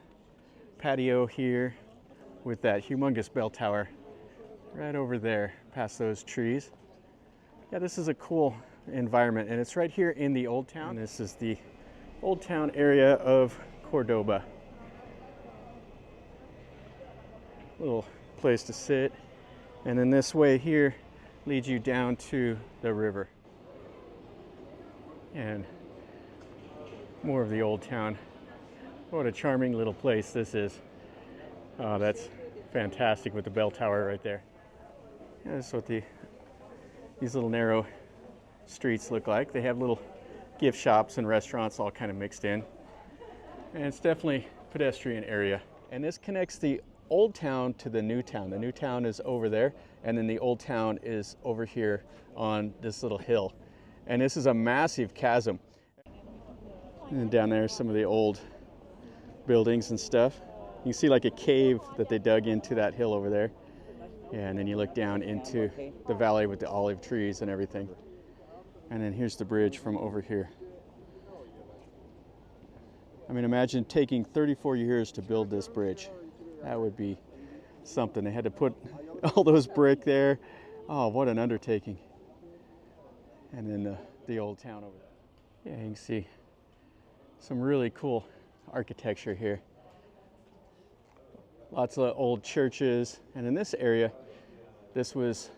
patio here with that humongous bell tower right over there past those trees. Yeah, this is a cool environment, and it's right here in the Old Town. And this is the Old Town area of Cordoba. Little place to sit. And then this way here leads you down to the river. And more of the Old Town. What a charming little place this is. Oh, that's fantastic with the bell tower right there. Yeah, that's what these little narrow streets look like. They have little gift shops and restaurants all kind of mixed in. And it's definitely a pedestrian area. And this connects the Old Town to the New Town. The New Town is over there, and then the Old Town is over here on this little hill. And this is a massive chasm. And then down there, some of the old buildings and stuff. You can see like a cave that they dug into that hill over there. Yeah, and then you look down into the valley with the olive trees and everything. And then here's the bridge from over here. I mean, imagine taking 34 years to build this bridge. That would be something. They had to put all those brick there. Oh, what an undertaking. And then the Old Town over there. Yeah, you can see some really cool architecture here. Lots of old churches. And in this area, this was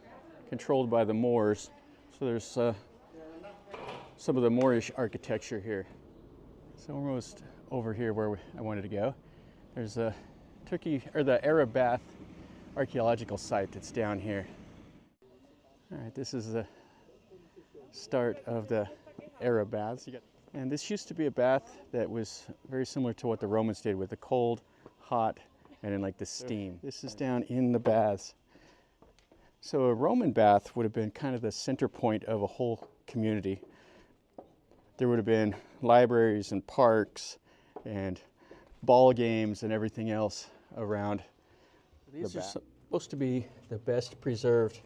controlled by the Moors. So there's some of the Moorish architecture here. So almost over here where I wanted to go. There's a the Arab Bath archaeological site that's down here. All right, this is the start of the Arab baths. And this used to be a bath that was very similar to what the Romans did with the cold, hot, and then like the steam. This is down in the baths. So a Roman bath would have been kind of the center point of a whole community. There would have been libraries and parks and ball games and everything else around. These are supposed to be the best preserved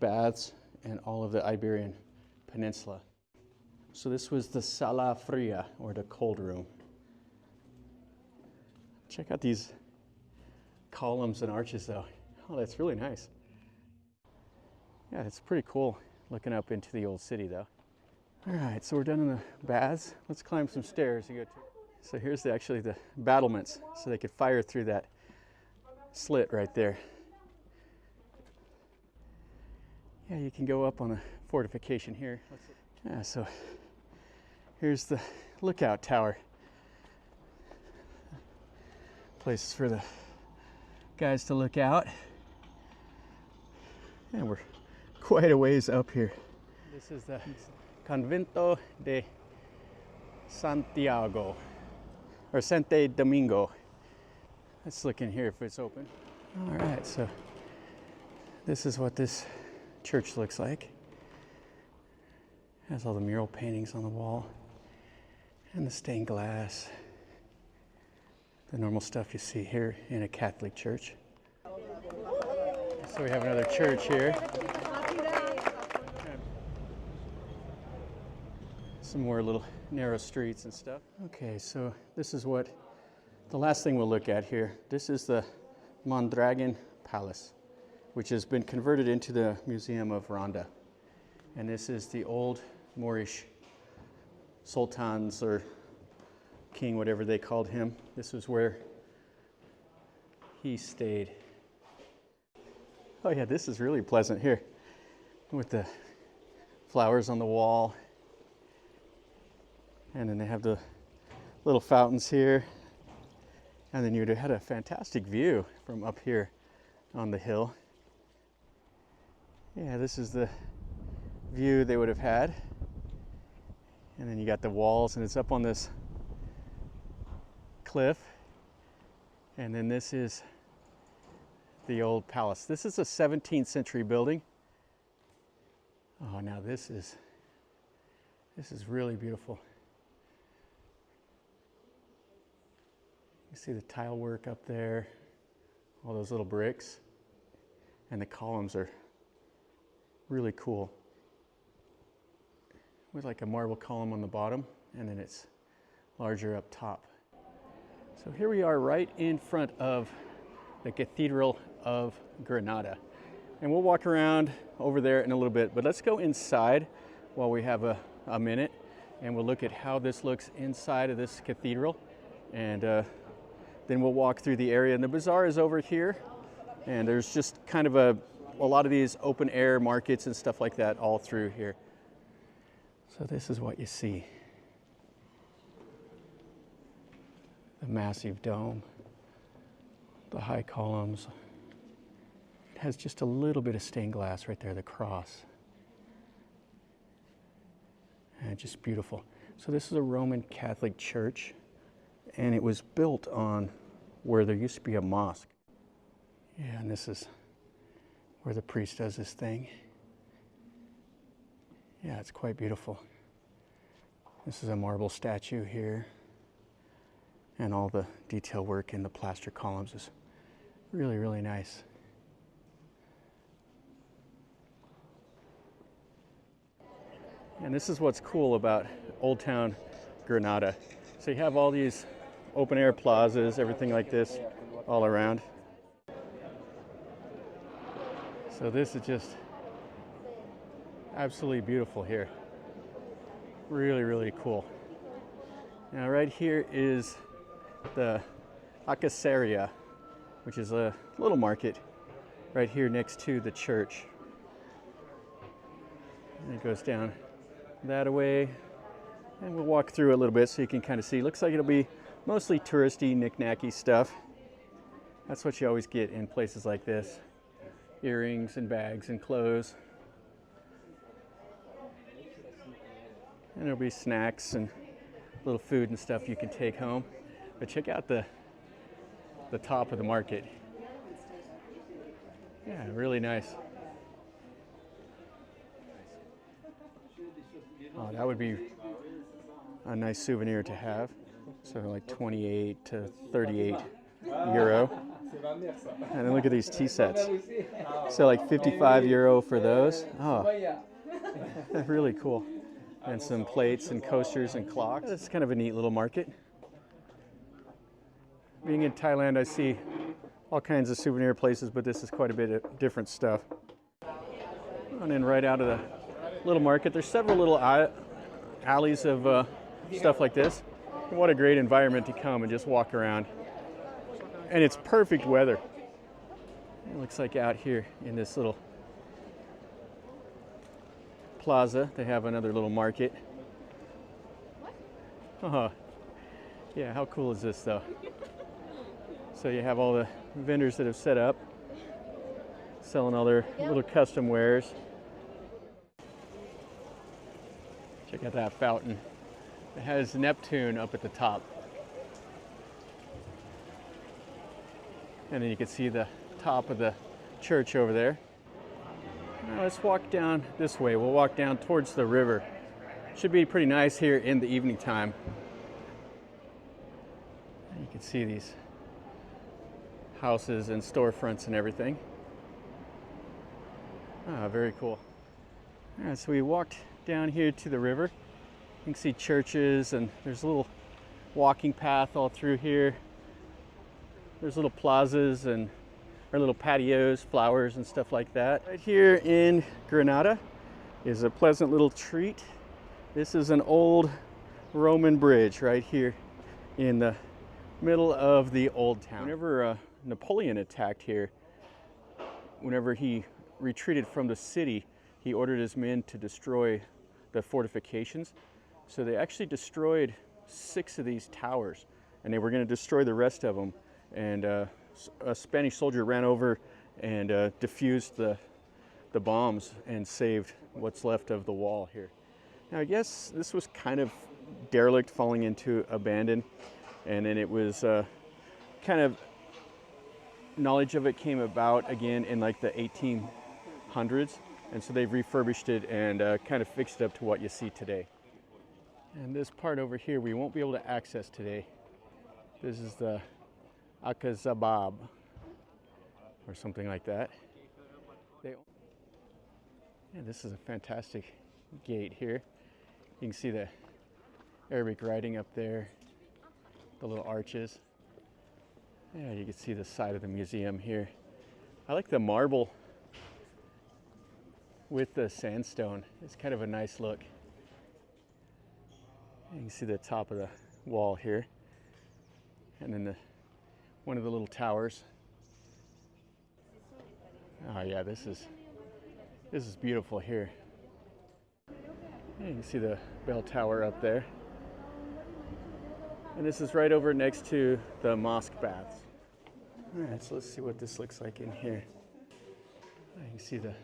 baths in all of the Iberian Peninsula. So this was the Sala Fria, or the cold room. Check out these columns and arches though. Oh, that's really nice. Yeah, it's pretty cool looking up into the old city though. All right, so we're done in the baths. Let's climb some stairs to go to. So here's actually the battlements, so they could fire through that slit right there. Yeah, you can go up on a fortification here. Yeah, so here's the lookout tower. Places for the guys to look out. And we're quite a ways up here. This is the Convento de Santiago, or Santo Domingo. Let's look in here if it's open. All right, so this is what this church looks like. Has all the mural paintings on the wall and the stained glass. The normal stuff you see here in a Catholic church. So we have another church here. Some more little narrow streets and stuff. Okay, so this is what the last thing we'll look at here. This is the Mondragon Palace, which has been converted into the Museum of Ronda. And this is the old Moorish sultans or king, whatever they called him. This was where he stayed. Oh yeah, this is really pleasant here with the flowers on the wall. And then they have the little fountains here. And then you had a fantastic view from up here on the hill. Yeah, this is the view they would have had. And then you got the walls, and it's up on this cliff. And then this is the old palace. This is a 17th century building. Oh, now this is really beautiful. You see the tile work up there, all those little bricks, and the columns are really cool. With like a marble column on the bottom, and then it's larger up top. So here we are right in front of the Cathedral of Granada. And we'll walk around over there in a little bit, but let's go inside while we have a minute, and we'll look at how this looks inside of this cathedral. And then we'll walk through the area. And the bazaar is over here, and there's just kind of a lot of these open air markets and stuff like that all through here. So this is what you see. The massive dome, the high columns. It has just a little bit of stained glass right there, the cross. And just beautiful. So this is a Roman Catholic church, and it was built on where there used to be a mosque. Yeah, and this is where the priest does his thing. Yeah, it's quite beautiful. This is a marble statue here, and all the detail work in the plaster columns is really, really nice. And this is what's cool about Old Town Granada. So you have all these open air plazas, everything like this all around. So this is just absolutely beautiful here. Really, really cool. Now right here is the Caceres, which is a little market right here next to the church. And it goes down that way, and we'll walk through a little bit so you can kind of see. Looks like it'll be mostly touristy, knick-knacky stuff. That's what you always get in places like this. Earrings and bags and clothes. And there'll be snacks and little food and stuff you can take home. But check out the top of the market. Yeah, really nice. Oh, that would be a nice souvenir to have. So like 28 to 38 euro. And then look at these tea sets. So like 55 euro for those. Oh, really cool. And some plates and coasters and clocks. It's kind of a neat little market. Being in Thailand, I see all kinds of souvenir places, but this is quite a bit of different stuff. And then right out of the little market, there's several little alleys of stuff like this. And what a great environment to come and just walk around. And it's perfect weather. It looks like out here in this little plaza, they have another little market. Yeah, how cool is this though? So you have all the vendors that have set up, selling all their little custom wares. Check out that fountain. It has Neptune up at the top. And then you can see the top of the church over there. Now let's walk down this way. We'll walk down towards the river. Should be pretty nice here in the evening time. And you can see these houses and storefronts and everything. Ah, very cool. All right, so we walked down here to the river. You can see churches, and there's a little walking path all through here. There's little plazas and our little patios, flowers and stuff like that. Right here in Granada is a pleasant little treat. This is an old Roman bridge right here in the middle of the old town. Whenever Napoleon attacked here, whenever he retreated from the city, he ordered his men to destroy the fortifications. So they actually destroyed 6 of these towers, and they were going to destroy the rest of them. And a Spanish soldier ran over and diffused the the bombs and saved what's left of the wall here. Now I guess this was kind of derelict, falling into abandon, and then it was kind of knowledge of it came about again in like the 1800s, and so they've refurbished it and kind of fixed it up to what you see today. And this part over here we won't be able to access today. This is the Akazabab or something like that. And this is a fantastic gate here. You can see the Arabic writing up there, the little arches. Yeah, you can see the side of the museum here. I like the marble with the sandstone. It's kind of a nice look. You can see the top of the wall here, and then one of the little towers. Oh yeah, this is beautiful here. Yeah, you can see the bell tower up there. And this is right over next to the mosque baths. All right, so let's see what this looks like in here. You can see the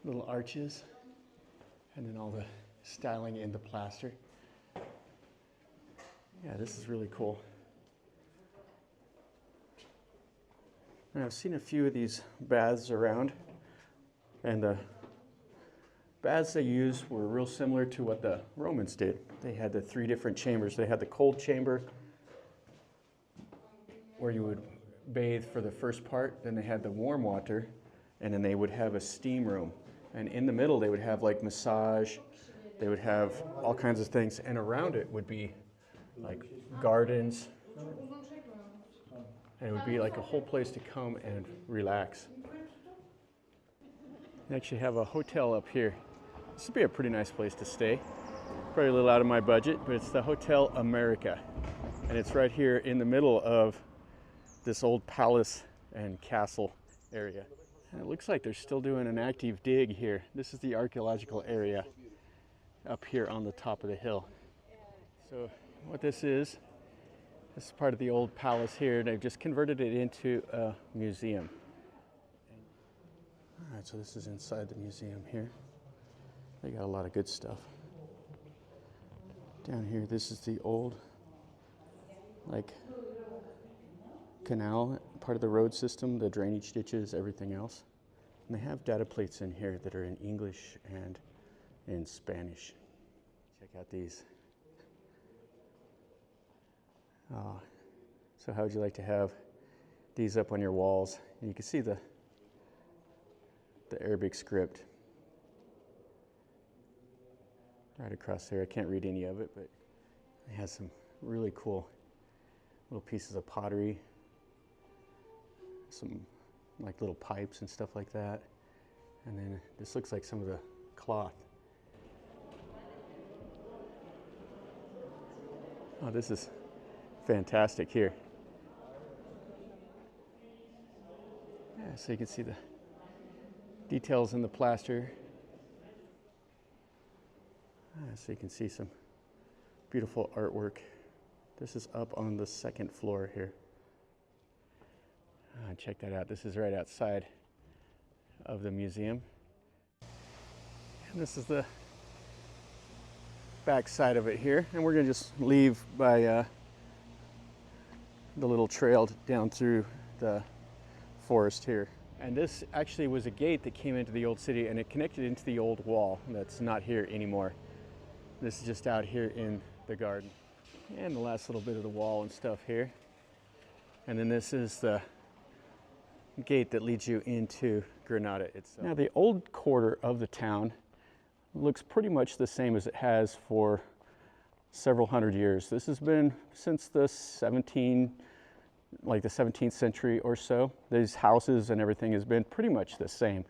little arches and then all the styling in the plaster. Yeah, this is really cool. And I've seen a few of these baths around, and the baths they used were real similar to what the Romans did. They had the 3 different chambers. They had the cold chamber where you would bathe for the first part, then they had the warm water, and then they would have a steam room. And in the middle they would have like massage, they would have all kinds of things, and around it would be like gardens, and it would be like a whole place to come and relax. They actually have a hotel up here. This would be a pretty nice place to stay. Probably a little out of my budget, but it's the Hotel America. And it's right here in the middle of this old palace and castle area. And it looks like they're still doing an active dig here. This is the archaeological area up here on the top of the hill. So what this is part of the old palace here. They've just converted it into a museum. All right, so this is inside the museum here. They got a lot of good stuff. Down here, this is the old, like, canal, part of the road system, the drainage ditches, everything else. And they have data plates in here that are in English and in Spanish. Check out these. So how would you like to have these up on your walls? And you can see the Arabic script right across there. I can't read any of it, but it has some really cool little pieces of pottery, some like little pipes and stuff like that. And then this looks like some of the cloth. Oh, this is fantastic here. Yeah, so you can see the details in the plaster. So you can see some beautiful artwork. This is up on the 2nd floor here. Check that out. This is right outside of the museum. And this is the back side of it here. And we're going to just leave by the little trail down through the forest here. And this actually was a gate that came into the old city, and it connected into the old wall that's not here anymore. This is just out here in the garden. And the last little bit of the wall and stuff here. And then this is the gate that leads you into Granada itself. Now the old quarter of the town looks pretty much the same as it has for several hundred years. This has been since the 17th century or so. These houses and everything has been pretty much the same.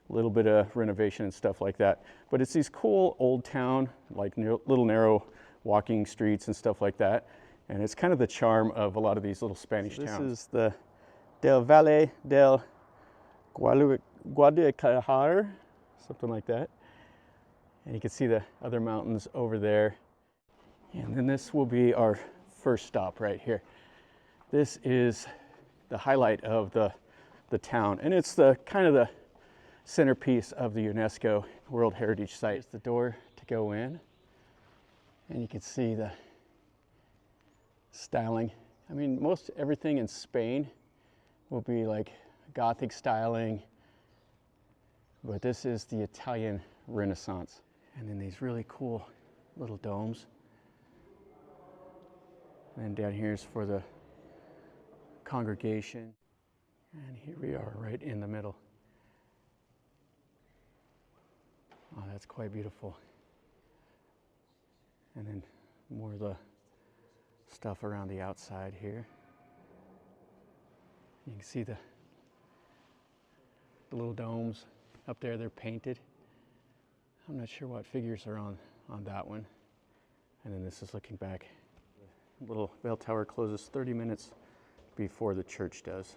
A little bit of renovation and stuff like that. But it's these cool old town, like little narrow walking streets and stuff like that. And it's kind of the charm of a lot of these little Spanish towns. This is the Del Valle del Guadalquivir, something like that. And you can see the other mountains over there. And then this will be our first stop right here. This is the highlight of the town. And it's the kind of centerpiece of the UNESCO World Heritage Site. Here's the door to go in, and you can see the styling. I mean, most everything in Spain will be like Gothic styling, but this is the Italian Renaissance. And then these really cool little domes. And down here is for the congregation. And here we are right in the middle. Oh, that's quite beautiful. And then more of the stuff around the outside here. You can see the little domes up there, they're painted. I'm not sure what figures are on that one. And then this is looking back. The little bell tower closes 30 minutes before the church does.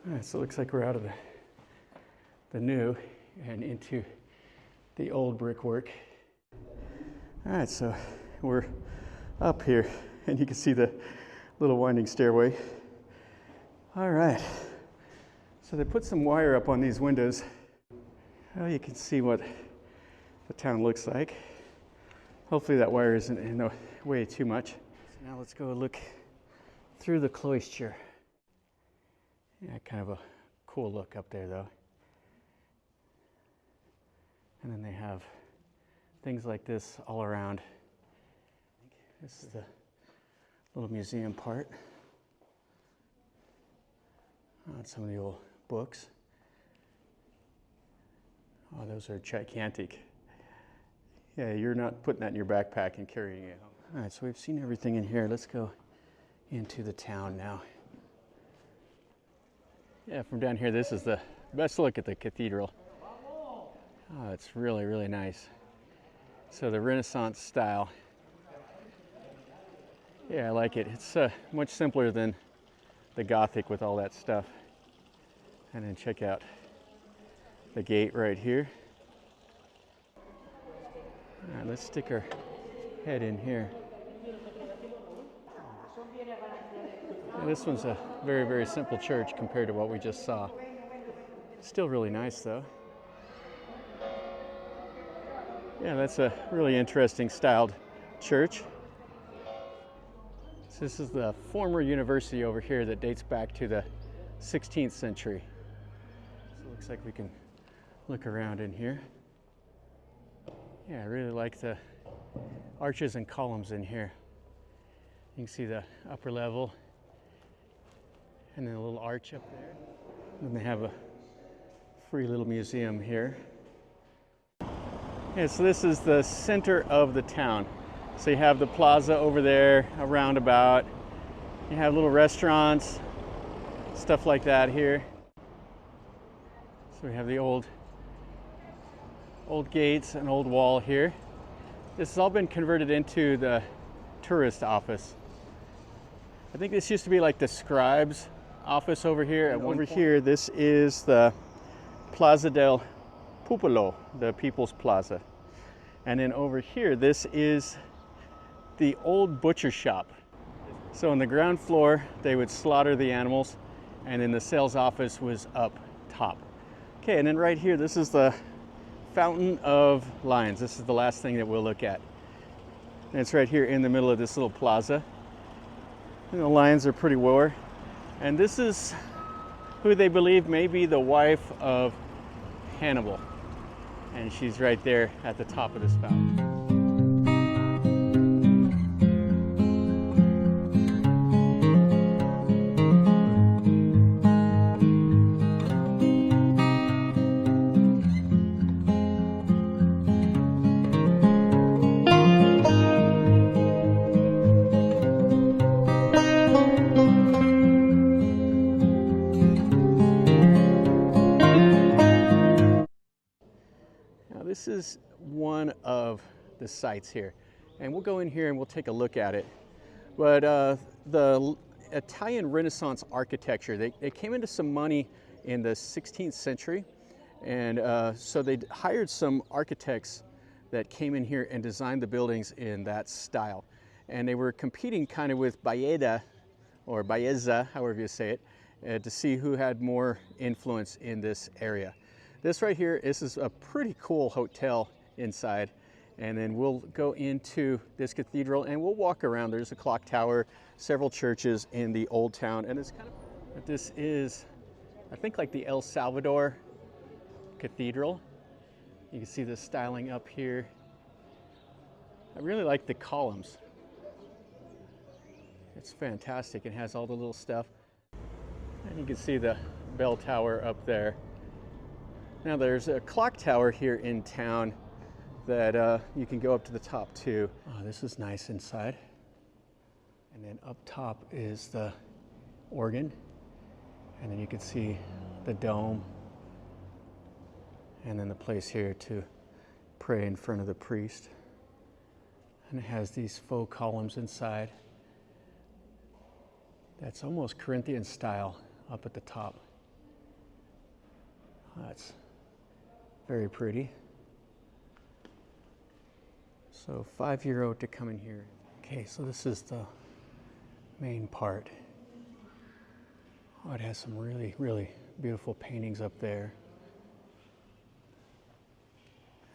All right, so it looks like we're out of the new and into the old brickwork. All right, so we're up here and you can see the little winding stairway. All right, so they put some wire up on these windows. Well, you can see what the town looks like. Hopefully that wire isn't in the way too much. So now let's go look through the cloister. Yeah, kind of a cool look up there though. And then they have things like this all around. This is the little museum part. Some of the old books. Oh, those are gigantic. Yeah, you're not putting that in your backpack and carrying it home. All right, so we've seen everything in here. Let's go into the town now. Yeah, from down here, this is the best look at the cathedral. Oh, it's really, really nice. So the Renaissance style. Yeah, I like it. It's much simpler than the Gothic with all that stuff. And then check out the gate right here. All right, let's stick our head in here. And this one's a very, very simple church compared to what we just saw. Still really nice though. Yeah, that's a really interesting styled church. So this is the former university over here that dates back to the 16th century. So it looks like we can look around in here. Yeah, I really like the arches and columns in here. You can see the upper level and then a little arch up there. And they have a free little museum here. Yeah, so this is the center of the town. So you have the plaza over there, a roundabout. You have little restaurants, stuff like that here. So we have the old gates and old wall here. This has all been converted into the tourist office. I think this used to be like the scribe's office over here. And over here, this is the Plaza del Popolo, the People's Plaza. And then over here, this is the old butcher shop. So on the ground floor, they would slaughter the animals, and then the sales office was up top. Okay, and then right here, this is the Fountain of Lions. This is the last thing that we'll look at. And it's right here in the middle of this little plaza. And the lions are pretty war. And this is who they believe may be the wife of Hannibal. And she's right there at the top of this fountain. This is one of the sites here, and we'll go in here and we'll take a look at it. But the Italian Renaissance architecture, they came into some money in the 16th century, and so they hired some architects that came in here and designed the buildings in that style. And they were competing kind of with Baeza, or Baeza, however you say it, to see who had more influence in this area. This right here, this is a pretty cool hotel inside. And then we'll go into this cathedral and we'll walk around. There's a clock tower, several churches in the old town. And it's kind of, this is, I think, like the El Salvador Cathedral. You can see the styling up here. I really like the columns. It's fantastic. It has all the little stuff. And you can see the bell tower up there. Now there's a clock tower here in town that you can go up to the top too. Oh, this is nice inside. And then up top is the organ. And then you can see the dome. And then the place here to pray in front of the priest. And it has these faux columns inside. That's almost Corinthian style up at the top. That's very pretty. So €5 to come in here. Okay, so this is the main part. Oh, it has some really, really beautiful paintings up there.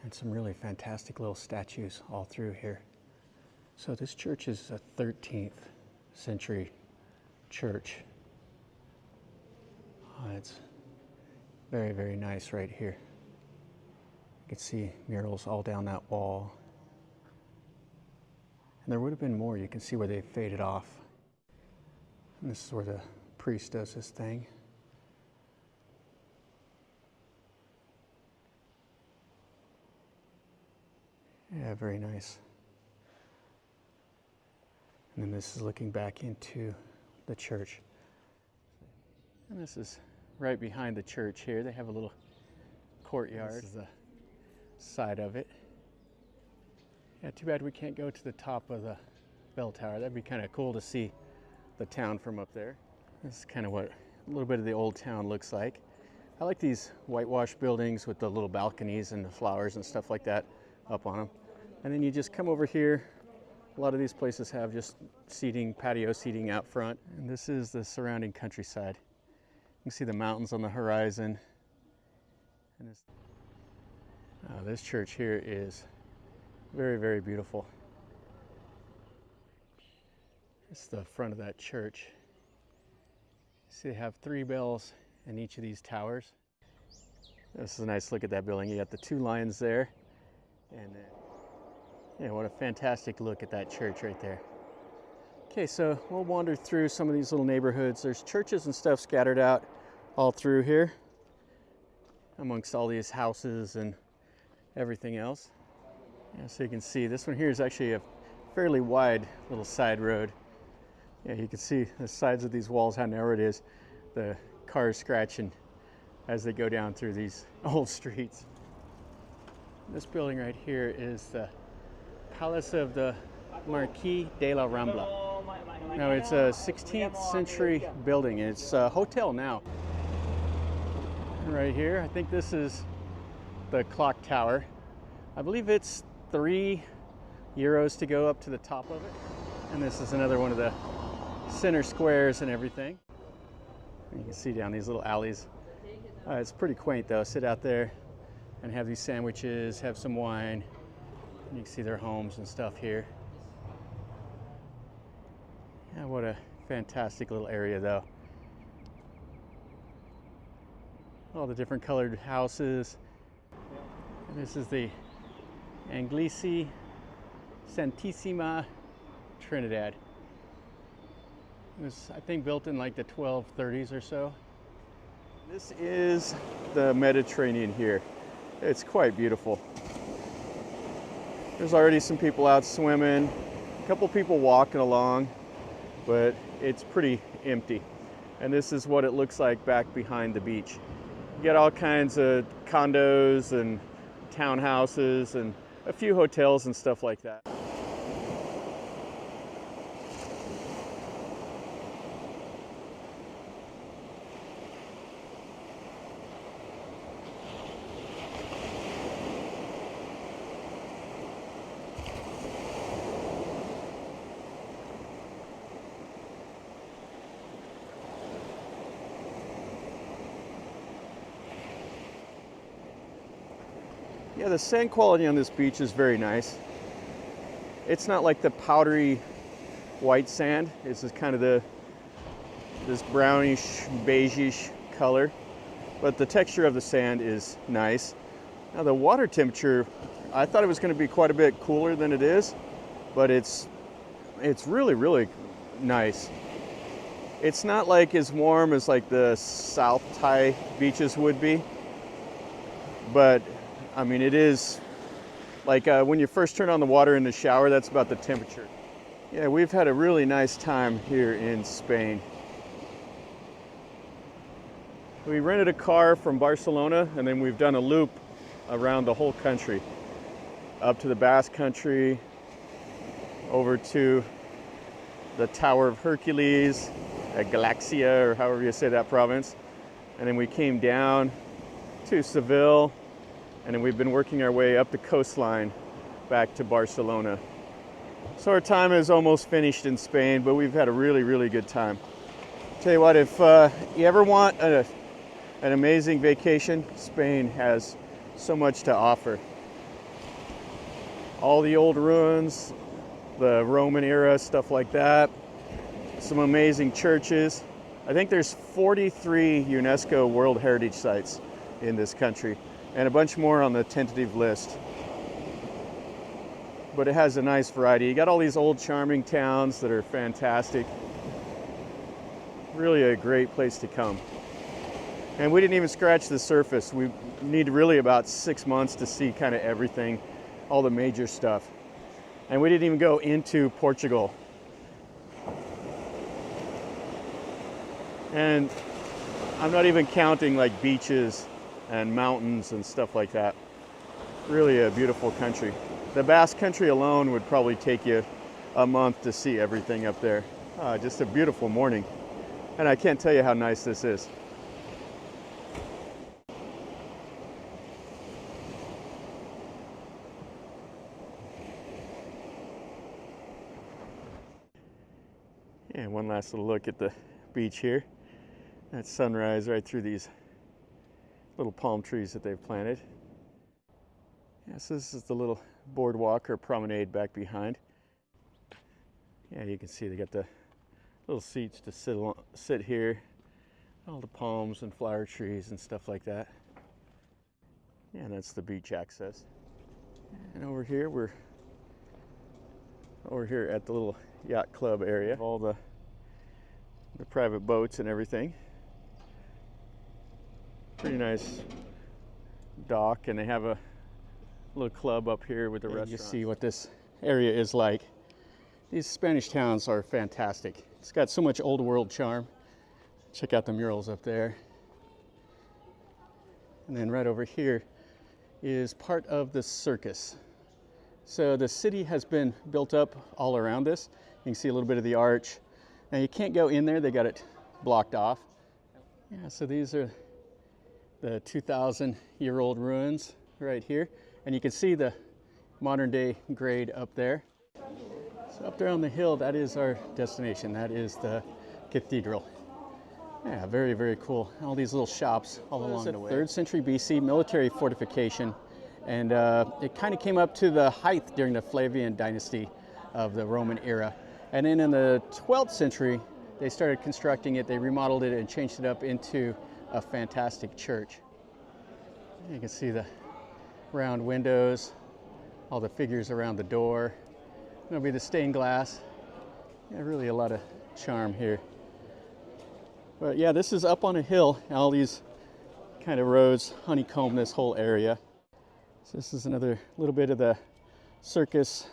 And some really fantastic little statues all through here. So this church is a 13th century church. Oh, it's very, very nice right here. You can see murals all down that wall. And there would have been more. You can see where they faded off. And this is where the priest does his thing. Yeah, very nice. And then this is looking back into the church. And this is right behind the church here. They have a little courtyard. This is the side of it. Yeah, too bad we can't go to the top of the bell tower. That'd be kind of cool to see the town from up there. This is kind of what a little bit of the old town looks like. I like these whitewashed buildings with the little balconies and the flowers and stuff like that up on them. And then you just come over here. A lot of these places have just seating, patio seating out front. And this is the surrounding countryside. You can see the mountains on the horizon. And this church here is very, very beautiful. This is the front of that church. See, they have 3 bells in each of these towers. This is a nice look at that building. You got the 2 lions there. And yeah, what a fantastic look at that church right there. Okay, so we'll wander through some of these little neighborhoods. There's churches and stuff scattered out all through here amongst all these houses and everything else. Yeah, so you can see this one here is actually a fairly wide little side road. Yeah, you can see the sides of these walls, how narrow it is. The cars scratching as they go down through these old streets. This building right here is the Palace of the Marquis de la Rambla. Now it's a 16th century building. It's a hotel now. Right here, I think this is the clock tower. I believe it's €3 to go up to the top of it. And this is another one of the center squares and everything. And you can see down these little alleys. It's pretty quaint though. Sit out there and have these sandwiches, have some wine. And you can see their homes and stuff here. Yeah, what a fantastic little area though. All the different colored houses. And this is the Anglici Santissima Trinidad. It was, I think, built in like the 1230s or so. This is the Mediterranean here. It's quite beautiful. There's already some people out swimming, a couple people walking along, but it's pretty empty. And this is what it looks like back behind the beach. You get all kinds of condos and townhouses and a few hotels and stuff like that. Yeah, the sand quality on this beach is very nice. It's not like the powdery white sand. It's just kind of this brownish, beigeish color. But the texture of the sand is nice. Now the water temperature, I thought it was going to be quite a bit cooler than it is, but it's really, really nice. It's not like as warm as like the South Thai beaches would be, but I mean it is like when you first turn on the water in the shower, that's about the temperature. Yeah, we've had a really nice time here in Spain. We rented a car from Barcelona and then we've done a loop around the whole country, up to the Basque country, over to the Tower of Hercules at Galicia, or however you say that province. And then we came down to Seville, and then we've been working our way up the coastline back to Barcelona. So our time is almost finished in Spain, but we've had a really, really good time. Tell you what, if you ever want an amazing vacation, Spain has so much to offer. All the old ruins, the Roman era, stuff like that. Some amazing churches. I think there's 43 UNESCO World Heritage Sites in this country, and a bunch more on the tentative list. But it has a nice variety. You got all these old charming towns that are fantastic. Really a great place to come. And we didn't even scratch the surface. We need really about 6 months to see kind of everything, all the major stuff. And we didn't even go into Portugal. And I'm not even counting like beaches and mountains and stuff like that. Really a beautiful country. The Basque country alone would probably take you a month to see everything up there. Just a beautiful morning. And I can't tell you how nice this is. And one last little look at the beach here. That sunrise right through these little palm trees that they've planted. Yeah, so this is the little boardwalk or promenade back behind. Yeah, you can see they got the little seats to sit here. All the palms and flower trees and stuff like that. Yeah, and that's the beach access. And over here, we're over here at the little yacht club area. All the private boats and everything. Pretty nice dock, and they have a little club up here with the restaurant. You see what this area is like. These Spanish towns are fantastic. It's got so much old world charm. Check out the murals up there. And then right over here is part of the circus. So the city has been built up all around this. You can see a little bit of the arch. Now you can't go in there, they got it blocked off. Yeah, so these are the 2,000-year-old ruins right here. And you can see the modern day grade up there. So up there on the hill, that is our destination. That is the cathedral. Yeah, very, very cool. All these little shops all along the way. 3rd century BC military fortification. And it kind of came up to the height during the Flavian dynasty of the Roman era. And then in the 12th century, they started constructing it, they remodeled it and changed it up into a fantastic church. You can see the round windows, all the figures around the door. There'll be the stained glass. Yeah, really a lot of charm here. But yeah, this is up on a hill. All these kind of roads honeycomb this whole area. So this is another little bit of the Circus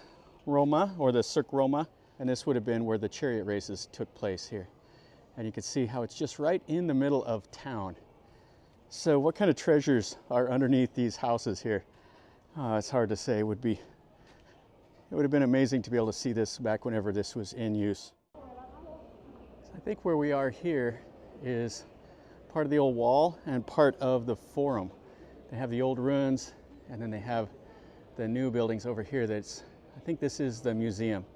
Roma, or the Cirque Roma. And this would have been where the chariot races took place here. And you can see how it's just right in the middle of town. So what kind of treasures are underneath these houses here? It's hard to say. It would have been amazing to be able to see this back whenever this was in use. So I think where we are here is part of the old wall and part of the forum. They have the old ruins, and then they have the new buildings over here. I think this is the museum.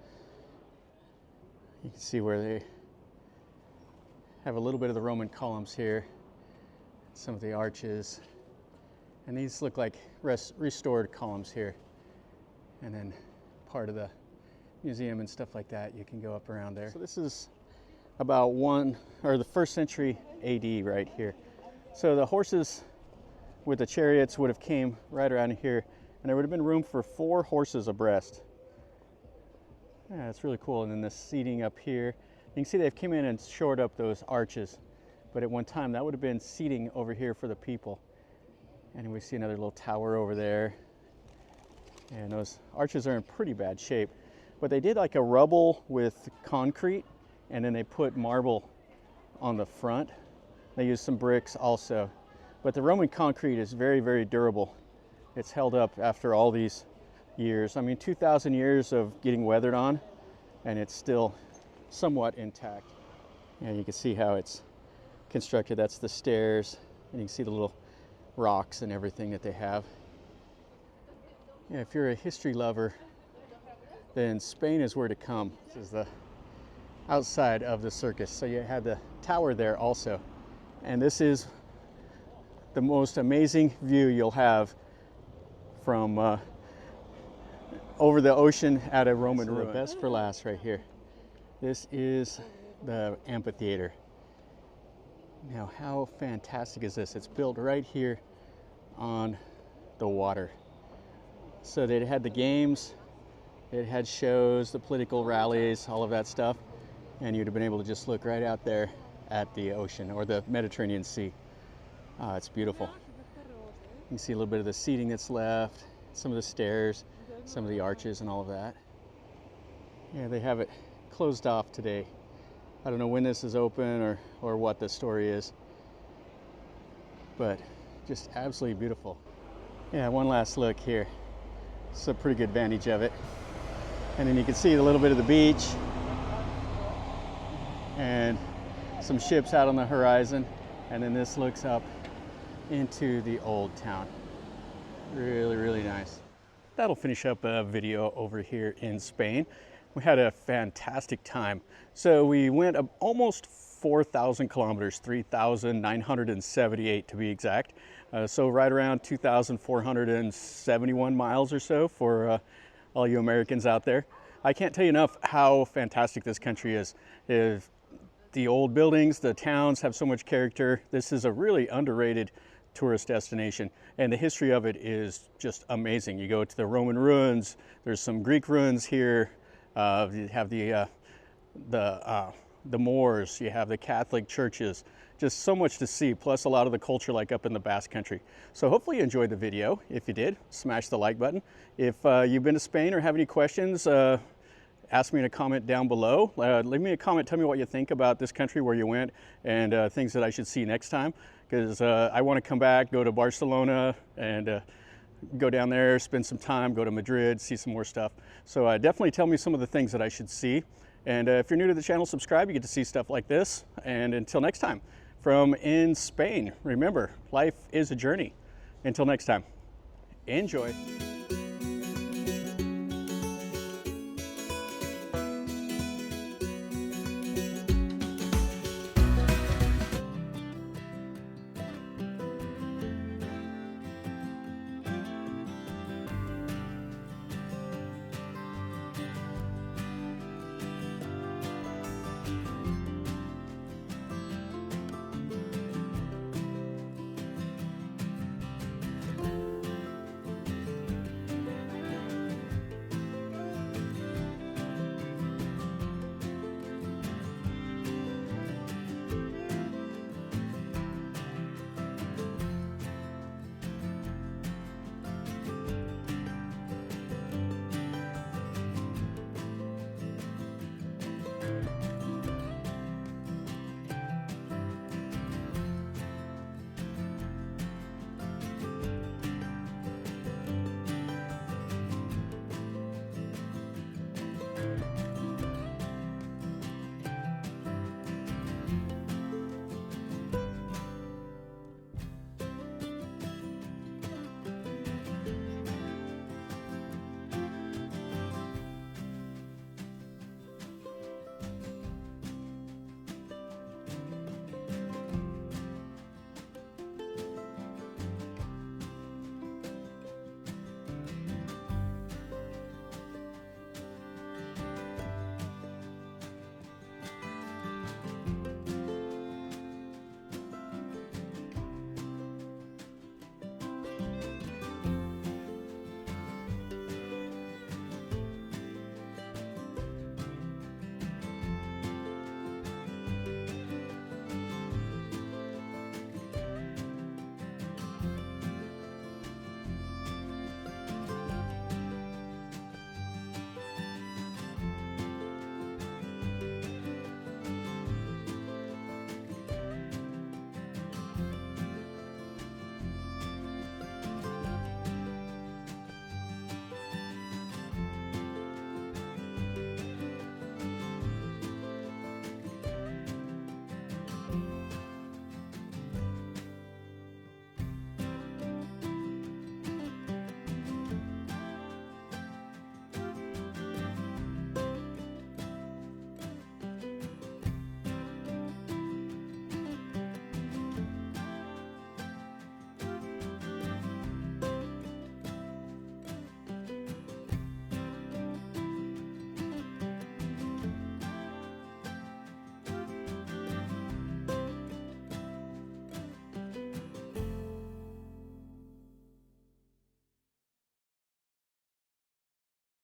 You can see where they have a little bit of the Roman columns here, some of the arches, And these look like restored columns here. And then part of the museum and stuff like that, you can go up around there. So this is about the 1st century AD right here. So the horses with the chariots would have came right around here, and there would have been room for 4 horses abreast. Yeah, it's really cool. And then the seating up here, you can see they've come in and shored up those arches, but at one time that would have been seating over here for the people. And we see another little tower over there, and those arches are in pretty bad shape, but they did like a rubble with concrete, and then they put marble on the front. They used some bricks also. But the Roman concrete is very, very durable. It's held up after all these years. I mean, 2,000 years of getting weathered on, and it's still somewhat intact. And you can see how it's constructed. That's the stairs, and you can see the little rocks and everything that they have. Yeah, if you're a history lover, then Spain is where to come. This is the outside of the circus. So you had the tower there also. And this is the most amazing view you'll have from over the ocean at a Roman ruin. Best for last right here. This is the amphitheater. Now, how fantastic is this? It's built right here on the water. So they had the games, it had shows, the political rallies, all of that stuff, and you'd have been able to just look right out there at the ocean or the Mediterranean Sea. It's beautiful. You can see a little bit of the seating that's left, some of the stairs, some of the arches and all of that. Yeah, they have it closed off today. I don't know when this is open or what the story is, but just absolutely beautiful. Yeah, one last look here. It's a pretty good vantage of it. And then you can see a little bit of the beach and some ships out on the horizon. And then this looks up into the old town. Really, really nice. That'll finish up a video over here in Spain. We had a fantastic time. So we went almost 4,000 kilometers, 3,978 to be exact. So right around 2,471 miles or so for all you Americans out there. I can't tell you enough how fantastic this country is. The old buildings, the towns have so much character. This is a really underrated tourist destination, and the history of it is just amazing. You go to the Roman ruins, there's some Greek ruins here, you have the Moors, you have the Catholic churches, just so much to see, plus a lot of the culture like up in the Basque country. So hopefully you enjoyed the video. If you did, smash the like button. If you've been to Spain or have any questions, ask me in a comment down below. Leave me a comment, tell me what you think about this country, where you went, and things that I should see next time, because I want to come back, go to Barcelona, and go down there, spend some time, go to Madrid, see some more stuff. So definitely tell me some of the things that I should see. And if you're new to the channel, subscribe. You get to see stuff like this. And until next time, from in Spain, remember, life is a journey. Until next time, enjoy.